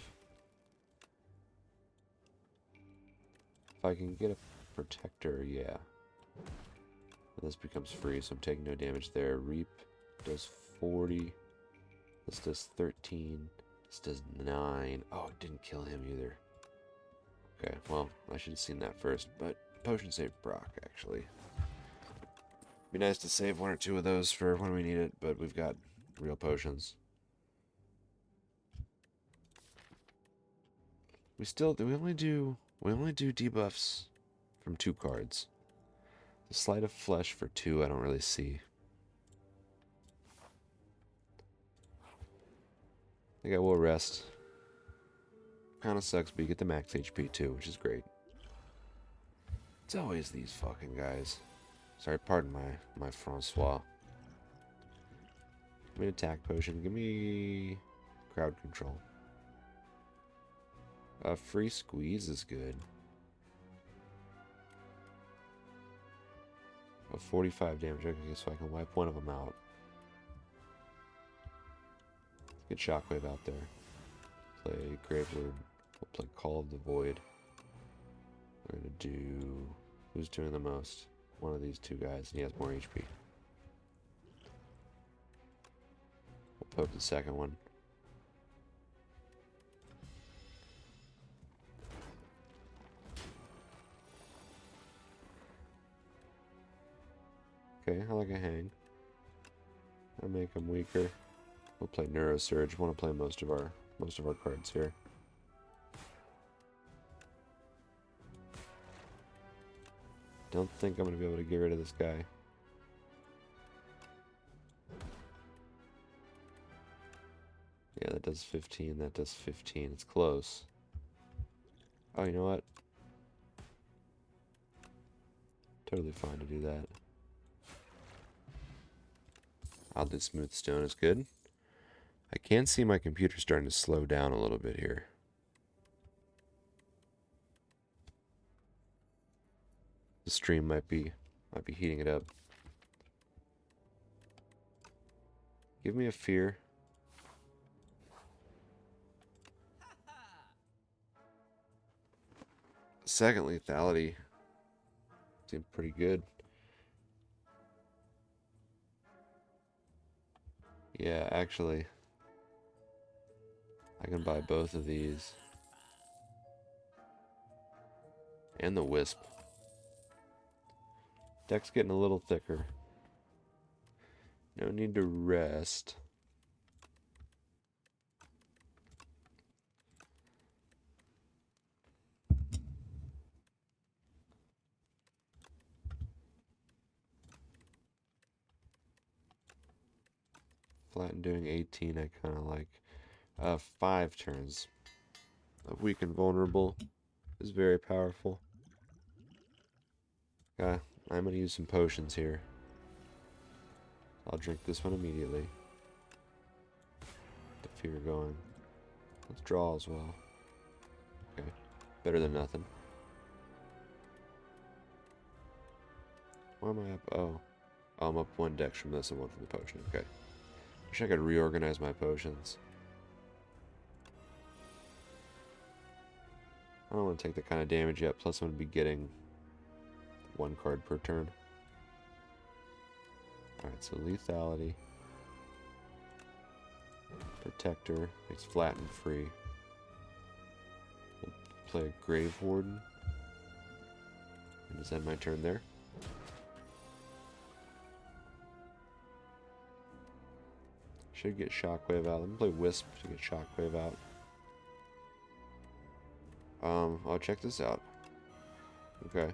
Speaker 1: If I can get a Protector, yeah. And this becomes free, so I'm taking no damage there. Reap does 40. This does 13. This does 9. Oh, it didn't kill him either. Okay, well, I should have seen that first, but potion save Brock, actually. Be nice to save one or two of those for when we need it, but we've got real potions. We only do debuffs from 2 cards. The Sleight of Flesh for 2 I don't really see. I think I will rest. Kinda sucks, but you get the max HP too, which is great. It's always these fucking guys. Sorry, pardon my Francois. Give me an attack potion. Give me crowd control. Free squeeze is good. 45 damage. Okay, so I can wipe one of them out. Get Shockwave out there. Play Gravelord. We'll play Call of the Void. We're gonna do... Who's doing the most? One of these 2 guys, and he has more HP. We'll poke the second one. Okay, I like a hang. I'll make him weaker. We'll play Neurosurge. Want to play most of our cards here. Don't think I'm gonna be able to get rid of this guy. Yeah, that does 15. That does 15. It's close. Oh, you know what? Totally fine to do that. I'll do Smooth Stone is good. I can see my computer starting to slow down a little bit here. The stream might be heating it up. Give me a fear. Second lethality seemed pretty good. Yeah, actually, I can buy both of these. And the Wisp. Deck's getting a little thicker. No need to rest. Flatten doing 18, I kind of like. 5 turns of weak and vulnerable is very powerful. I'm going to use some potions here. I'll drink this one immediately. The fear going. Let's draw as well. Okay. Better than nothing. Why am I up? Oh. Oh, I'm up 1 dex from this and 1 from the potion. Okay. Wish I could reorganize my potions. I don't want to take that kind of damage yet. Plus, I'm going to be getting 1 card per turn. Alright, so lethality. Protector makes flatten free. We'll play a Grave Warden. And is that my turn there? Should get Shockwave out. Let me play Wisp to get Shockwave out. I'll check this out. Okay.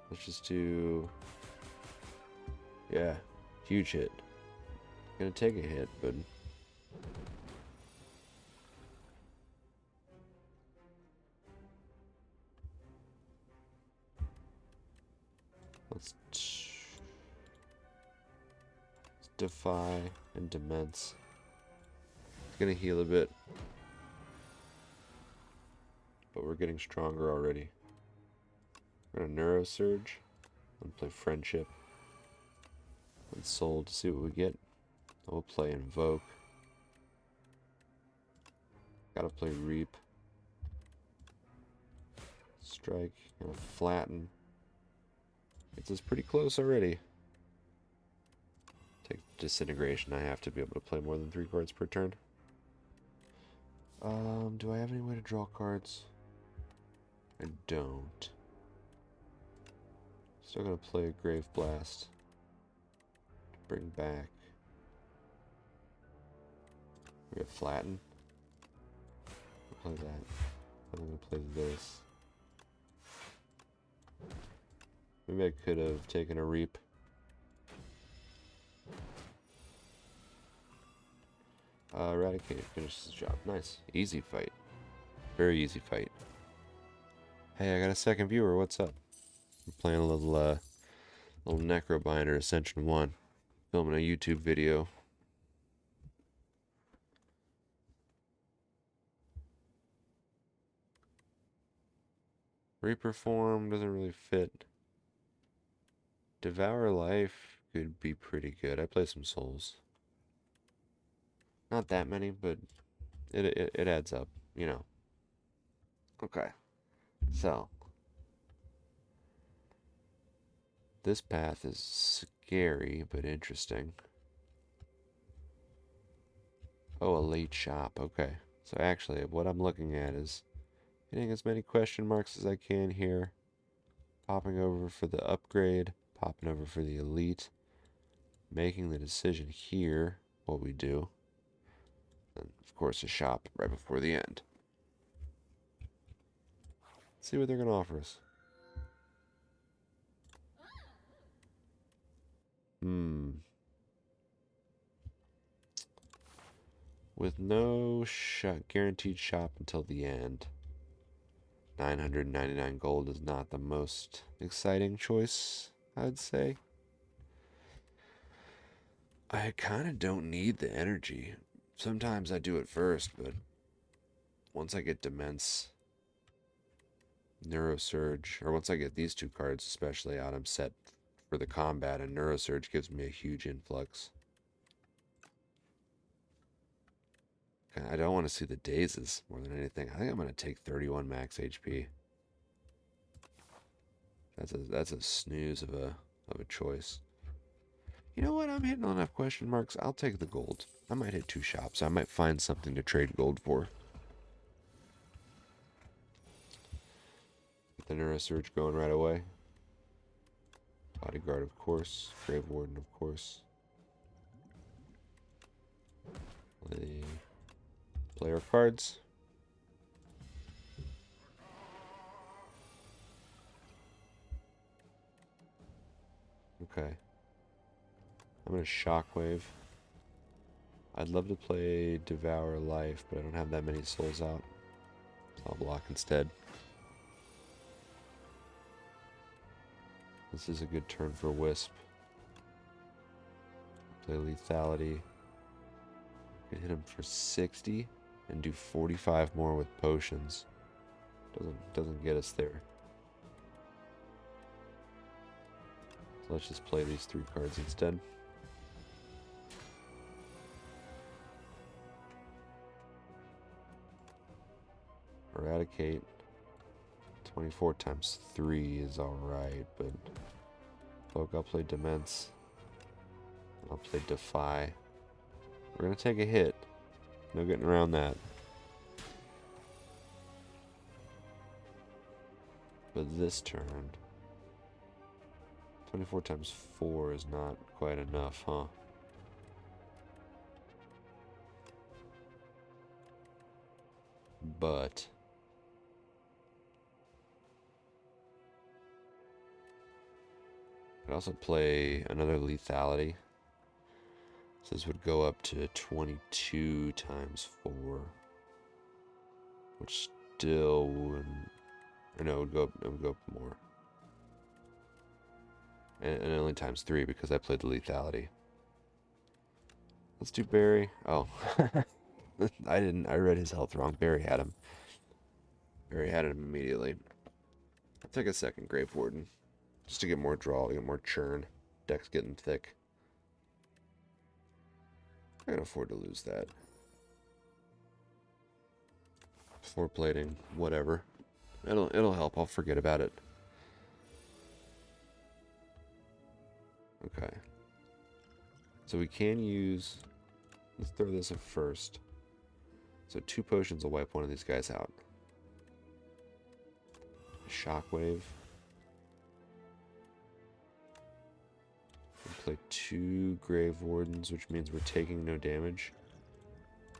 Speaker 1: Let's just do... Yeah, huge hit. Gonna take a hit, but... Let's defy and demence. It's gonna heal a bit. But we're getting stronger already. We're gonna Neurosurge. And play Friendship. And Soul to see what we get. We'll play Invoke. Gotta play Reap. Strike. And Flatten. It's pretty close already. Take Disintegration. I have to be able to play more than 3 cards per turn. Do I have any way to draw cards? I don't. Still gonna play a Grave Blast. To bring back. We have Flatten. I'll play that. I'm gonna play this. Maybe I could have taken a Reap. Eradicate finishes the job. Nice. Easy fight. Very easy fight. Hey, I got a second viewer. What's up? I'm playing a little Necrobinder Ascension 1. Filming a YouTube video. Reaper form doesn't really fit. Devour Life could be pretty good. I play some souls. Not that many, but it adds up, you know. Okay. So. This path is scary, but interesting. Oh, a late shop. Okay. So actually, what I'm looking at is hitting as many question marks as I can here. Popping over for the upgrade. Popping over for the elite. Making the decision here, what we do. And, of course, a shop right before the end. Let's see what they're going to offer us. With no guaranteed shop until the end. 999 gold is not the most exciting choice, I'd say. I kind of don't need the energy. Sometimes I do it first, but once I get Demence, Neurosurge, or once I get these 2 cards especially out, I'm set for the combat, and Neurosurge gives me a huge influx. I don't want to see the dazes more than anything. I think I'm going to take 31 max HP. That's a snooze of a choice. You know what? I'm hitting enough question marks. I'll take the gold. I might hit 2 shops. I might find something to trade gold for. Get the Neurosurge going right away. Bodyguard, of course. Grave Warden, of course. Play our cards. Okay. I'm going to Shockwave. I'd love to play Devour Life, but I don't have that many souls out. So I'll block instead. This is a good turn for Wisp. Play Lethality. Can hit him for 60 and do 45 more with potions. Doesn't get us there. So let's just play these 3 cards instead. Eradicate 24 times 3 is alright, but Poke, I'll play Demence. I'll play Defy. We're gonna take a hit. No getting around that. But this turn, 24 times 4 is not quite enough, huh? But I'd also play another lethality. So this would go up to 22 times 4, which still wouldn't. Or no, it would go up more. And only times 3 because I played the lethality. Let's do Barry. Oh. I didn't. I read his health wrong. Barry had him. Barry had him immediately. I'll take a second Grave Warden. Just to get more draw, to get more churn. Deck's getting thick. I can afford to lose that. 4 plating, whatever. It'll help. I'll forget about it. Okay. So we can use. Let's throw this at first. So 2 potions will wipe one of these guys out. Shockwave. We'll play 2 Grave Wardens, which means we're taking no damage.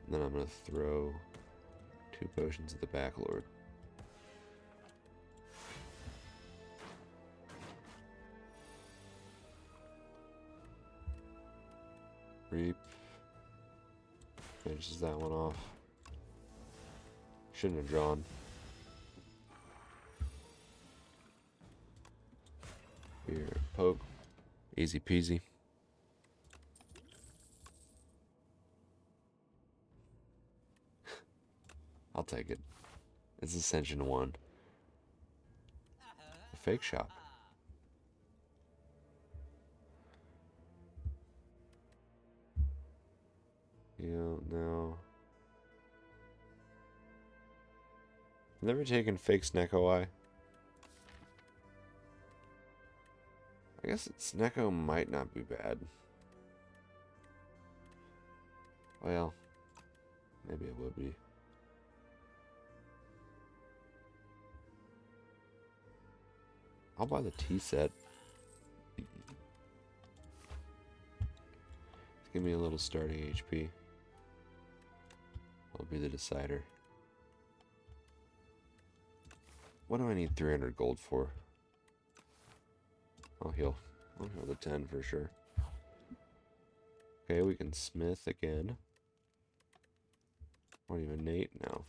Speaker 1: And then I'm going to throw 2 potions at the Backlord. Reap. Finishes that one off. Shouldn't have drawn. Here, poke. Easy peasy. I'll take it. It's Ascension 1. A fake shop. You don't know. Never taken fake Snecko Eye. I guess Snecko might not be bad. Well, maybe it would be. I'll buy the tea set. Give me a little starting HP. I'll be the decider. What do I need 300 gold for? I'll heal the 10 for sure. Okay, we can smith again. Or even Nate now.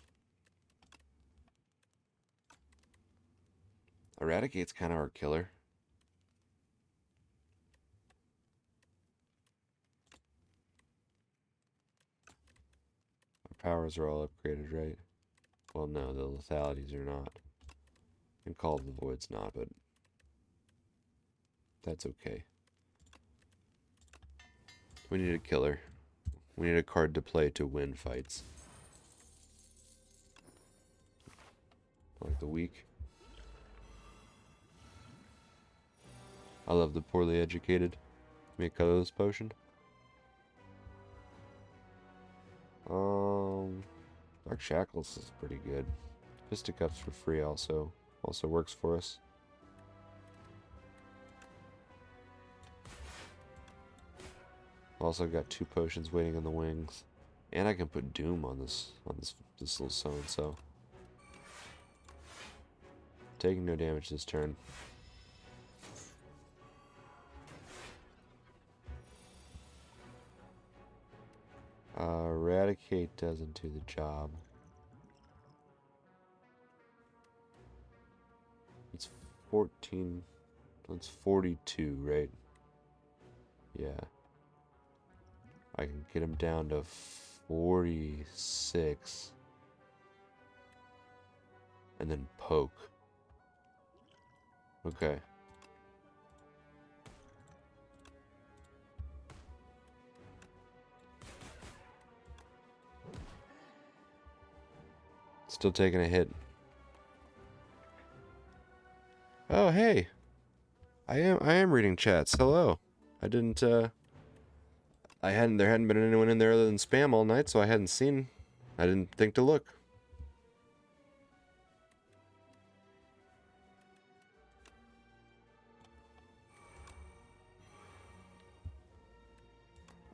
Speaker 1: Eradicate's kind of our killer. Our powers are all upgraded, right? Well, no, the lethalities are not. And Call of the Void's not, but that's okay. We need a killer. We need a card to play to win fights. Like the weak. I love the poorly educated. Make colorless potion. Dark Shackles is pretty good. Fisticuffs for free also works for us. Also got 2 potions waiting in the wings, and I can put Doom on this little so-and-so. Taking no damage this turn. Eradicate doesn't do the job. It's 14. That's 42, right? Yeah. I can get him down to 46. And then poke. Okay. Still taking a hit. Oh, hey. I am reading chats. Hello. I didn't there hadn't been anyone in there other than spam all night, so I didn't think to look.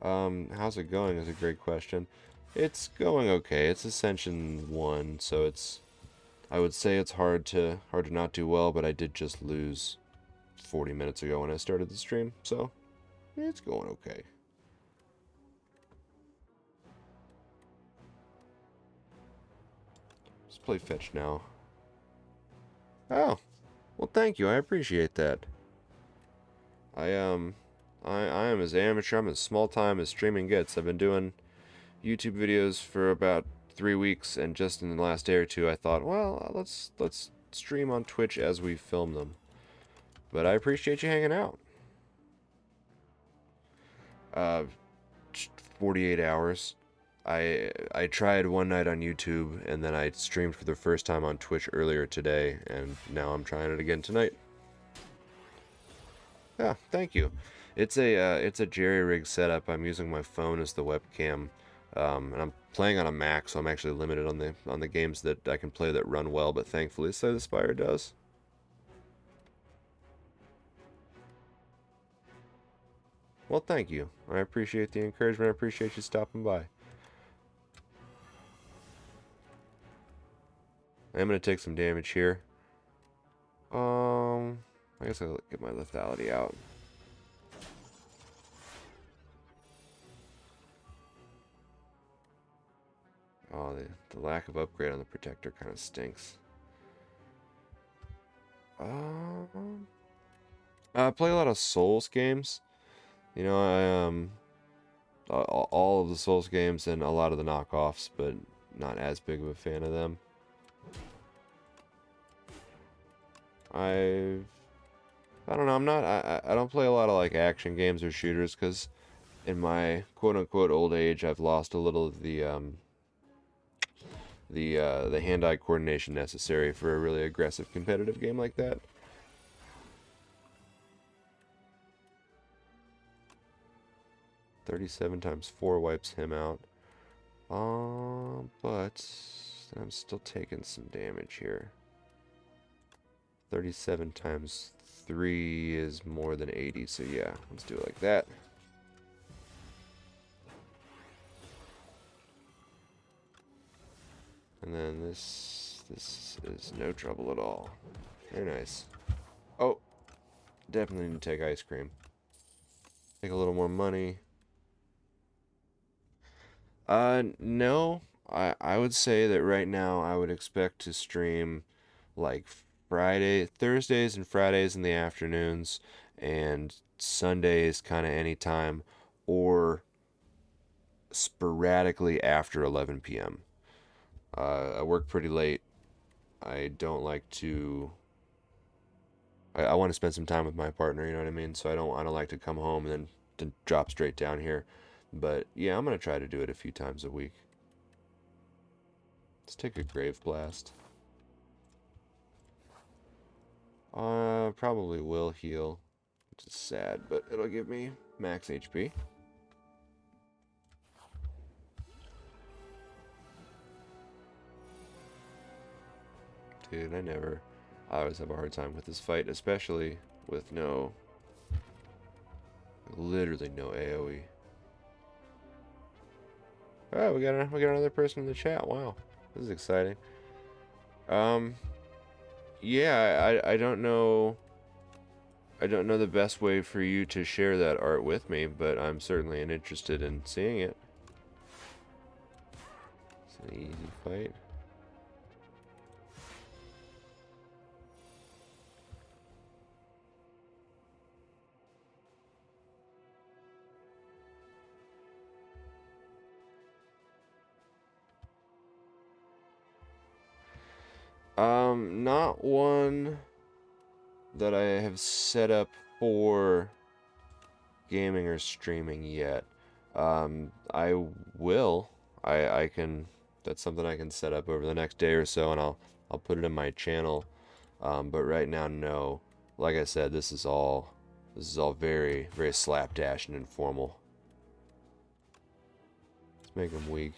Speaker 1: How's it going is a great question. It's going okay. It's Ascension 1, so I would say it's hard to not do well, but I did just lose 40 minutes ago when I started the stream, so it's going okay. Let's play fetch now. Oh, well, thank you. I appreciate that. I am as amateur. I'm as small time as streaming gets. I've been doing YouTube videos for about 3 weeks, and just in the last day or two, I thought, well, let's stream on Twitch as we film them. But I appreciate you hanging out. 48 hours. I tried one night on YouTube, and then I streamed for the first time on Twitch earlier today, and now I'm trying it again tonight. Yeah, thank you. It's a jerry-rig setup. I'm using my phone as the webcam, and I'm playing on a Mac, so I'm actually limited on the games that I can play that run well. But thankfully, Slay the Spire does. Well, thank you. I appreciate the encouragement. I appreciate you stopping by. I'm gonna take some damage here. I guess I'll get my lethality out. Oh, the lack of upgrade on the protector kind of stinks. I play a lot of Souls games. You know, all of the Souls games and a lot of the knockoffs, but not as big of a fan of them. I don't know. I don't play a lot of like action games or shooters because in my quote-unquote old age, I've lost a little of the hand-eye coordination necessary for a really aggressive competitive game like that. $37 times 4 wipes him out. But I'm still taking some damage here. 37 times 3 is more than 80, so yeah, let's do it like that. And then this is no trouble at all. Very nice. Oh, definitely need to take ice cream. Take a little more money. No. I would say that right now I would expect to stream like Thursdays and Fridays in the afternoons, and Sundays kind of anytime, or sporadically after 11 p.m. I work pretty late. I don't like to. I want to spend some time with my partner. You know what I mean? So I don't like to come home and then to drop straight down here. But yeah, I'm gonna try to do it a few times a week. Let's take a grave blast. Probably will heal, which is sad, but it'll give me max HP. Dude, I always have a hard time with this fight, especially with literally no AoE. Oh, we got another person in the chat. Wow, this is exciting. Yeah, I don't know. I don't know the best way for you to share that art with me, but I'm certainly interested in seeing it. It's an easy fight. Not one that I have set up for gaming or streaming yet. I will. I can. That's something I can set up over the next day or so, and I'll put it in my channel. But right now, no. like I said, this is all very, very slapdash and informal. Let's make him weak.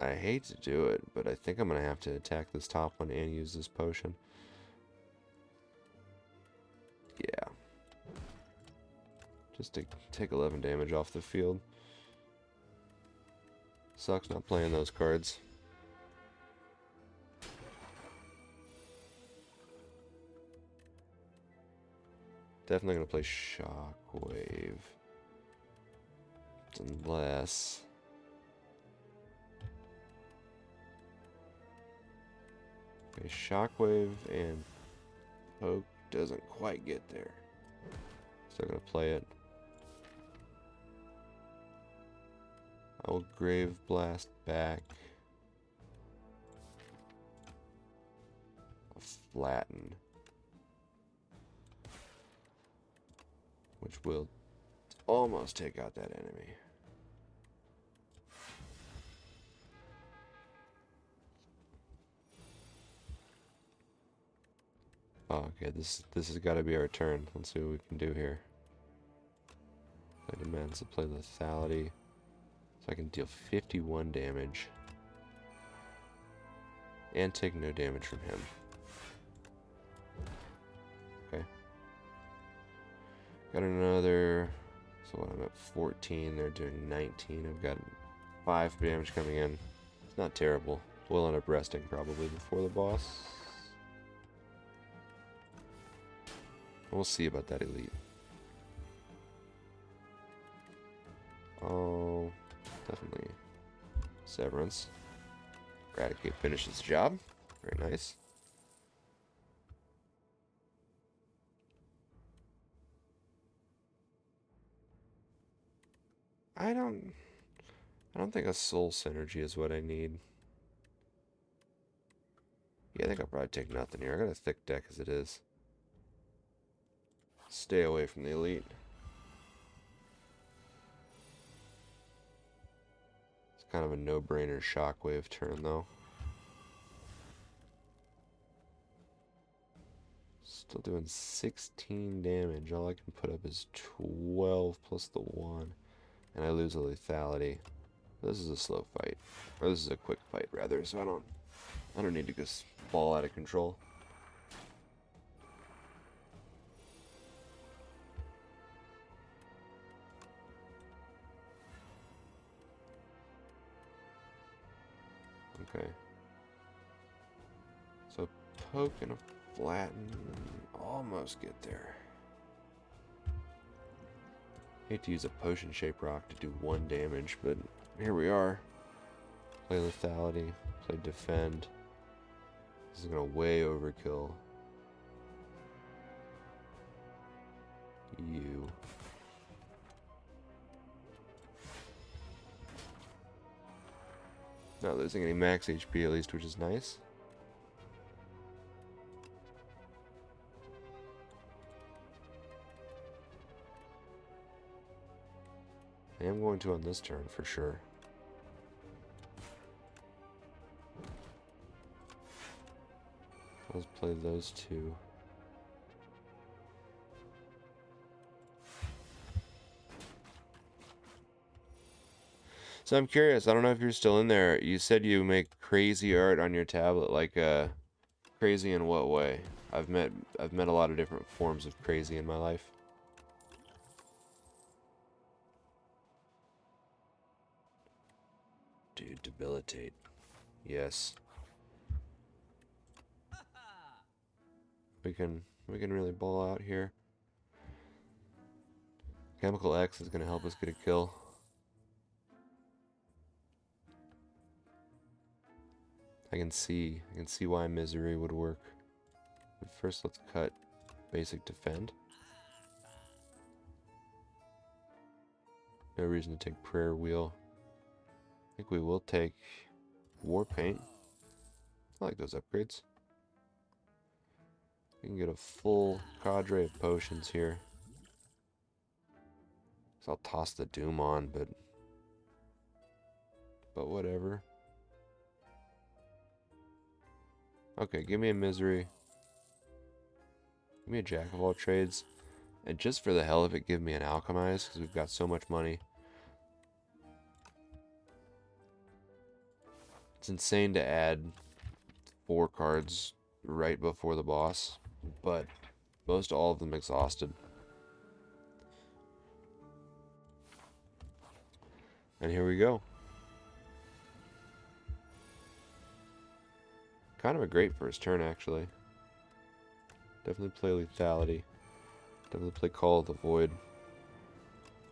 Speaker 1: I hate to do it, but I think I'm gonna have to attack this top one and use this potion. Yeah. Just to take 11 damage off the field. Sucks not playing those cards. Definitely gonna play Shockwave. Unless... Okay, Shockwave and Poke doesn't quite get there. Still gonna play it. I will Grave Blast back. A Flatten. Which will almost take out that enemy. Oh, okay, this has got to be our turn. Let's see what we can do here. Play Demands to play Lethality. So I can deal 51 damage. And take no damage from him. Okay. Got another... So what, I'm at 14, they're doing 19. I've got 5 damage coming in. It's not terrible. We'll end up resting probably before the boss. We'll see about that elite. Oh, definitely Severance. Eradicate finishes the job. Very nice. I don't think a soul synergy is what I need. Yeah, I think I'll probably take nothing here. I got a thick deck as it is. Stay away from the elite. It's kind of a no-brainer Shockwave turn, though. Still doing 16 damage. All I can put up is 12 plus the 1. And I lose a lethality. This is a slow fight. Or this is a quick fight, rather, so I don't need to just fall out of control. Okay. So Poke and a Flatten, almost get there. Hate to use a potion shaped rock to do 1 damage, but here we are. Play Lethality, play Defend. This is gonna way overkill you. Not losing any max HP at least, which is nice. I am going to on this turn for sure. Let's play those two. So I'm curious, I don't know if you're still in there. You said you make crazy art on your tablet, like crazy in what way? I've met a lot of different forms of crazy in my life. Dude, debilitate. Yes. We can really ball out here. Chemical X is gonna help us get a kill. I can see why Misery would work. But first, let's cut basic Defend. No reason to take Prayer Wheel. I think we will take War Paint. I like those upgrades. We can get a full cadre of potions here. So I'll toss the Doom on, but whatever. Okay, give me a misery. Give me a jack of all trades. And just for the hell of it, give me an alchemize, because we've got so much money. It's insane to add 4 cards right before the boss, but most all of them exhausted. And here we go. Kind of a great first turn, actually. Definitely play Lethality. Definitely play Call of the Void.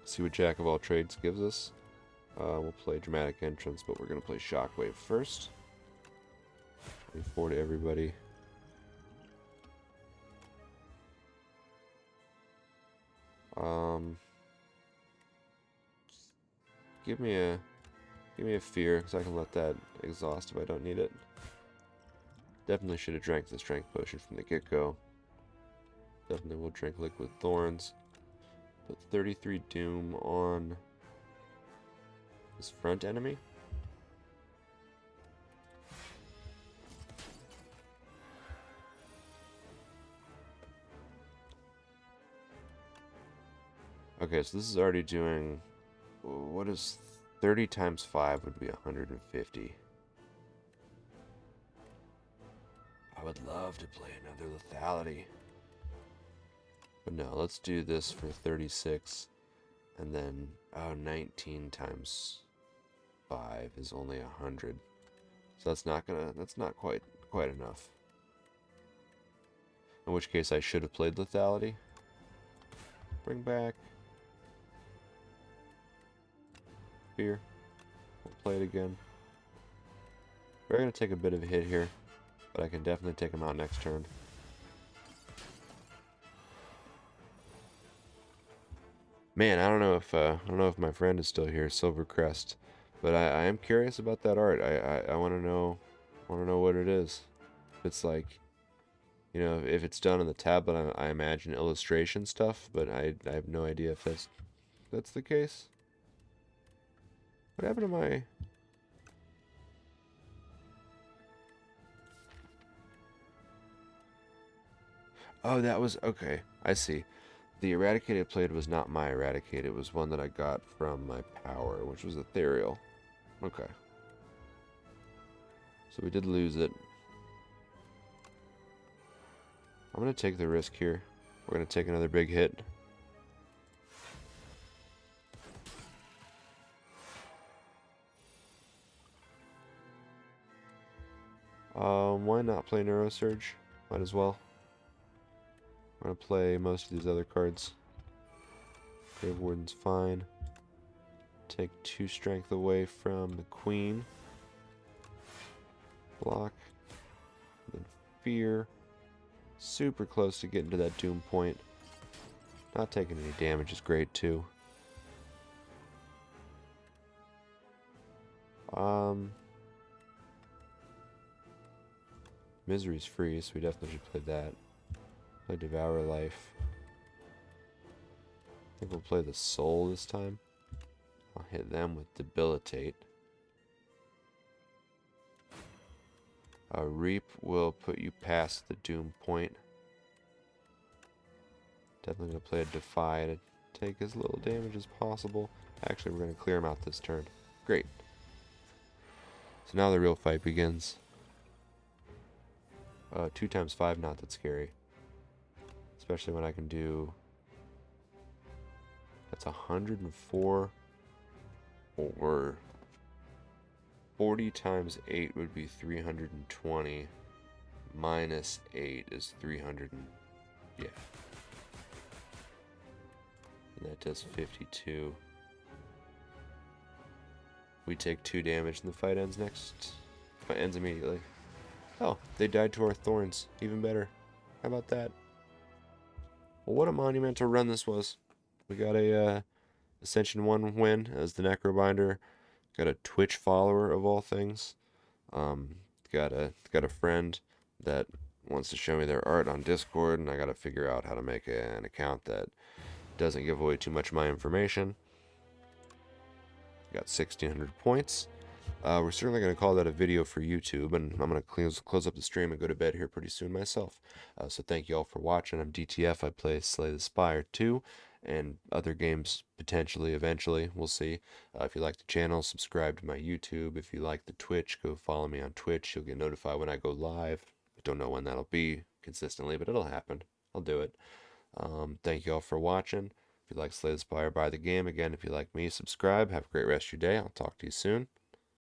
Speaker 1: See what Jack of all trades gives us. We'll play Dramatic Entrance, but we're going to play Shockwave first. 24 to everybody. Give me a fear, because I can let that exhaust if I don't need it. Definitely should have drank the strength potion from the get-go. Definitely will drink Liquid Thorns. Put 33 Doom on this front enemy. Okay, so this is already doing... What is 30 times 5 would be 150. I would love to play another Lethality. But no, let's do this for 36. And then, 19 times 5 is only 100. So that's not quite enough. In which case I should have played Lethality. Bring back Fear. We'll play it again. We're going to take a bit of a hit here, but I can definitely take him out next turn. Man, I don't know if my friend is still here, Silvercrest, but I am curious about that art. I want to know what it is. If it's like, you know, if it's done on the tablet, I imagine illustration stuff, but I have no idea if that's the case. What happened to my... Oh, that was... Okay, I see. The Eradicate I played was not my Eradicate. It was one that I got from my power, which was Ethereal. Okay. So we did lose it. I'm going to take the risk here. We're going to take another big hit. Why not play Neurosurge? Might as well. I'm going to play most of these other cards. Grave Warden's fine. Take 2 strength away from the Queen. Block. Then Fear. Super close to getting to that Doom point. Not taking any damage is great too. Misery's free, so we definitely should play that. Play Devour Life. I think we'll play the Soul this time. I'll hit them with Debilitate. Reap will put you past the Doom point. Definitely going to play a Defy to take as little damage as possible. Actually, we're going to clear him out this turn. Great. So now the real fight begins. 2 times 5, not that scary. Especially when I can do... That's 104. Or 40 times 8 would be 320. Minus 8 is 300 and... Yeah. And that does 52. We take 2 damage and the fight ends next. It ends immediately. Oh, they died to our thorns. Even better. How about that? Well, what a monumental run this was. We got a Ascension 1 win as the Necrobinder. Got a Twitch follower of all things. Got a friend that wants to show me their art on Discord, and I got to figure out how to make an account that doesn't give away too much of my information. Got 1,600 points. We're certainly going to call that a video for YouTube, and I'm going to close up the stream and go to bed here pretty soon myself. So thank you all for watching. I'm DTF. I play Slay the Spire 2 and other games potentially, eventually. We'll see. If you like the channel, subscribe to my YouTube. If you like the Twitch, go follow me on Twitch. You'll get notified when I go live. I don't know when that'll be consistently, but it'll happen. I'll do it. Thank you all for watching. If you like Slay the Spire, buy the game. Again, if you like me, subscribe. Have a great rest of your day. I'll talk to you soon.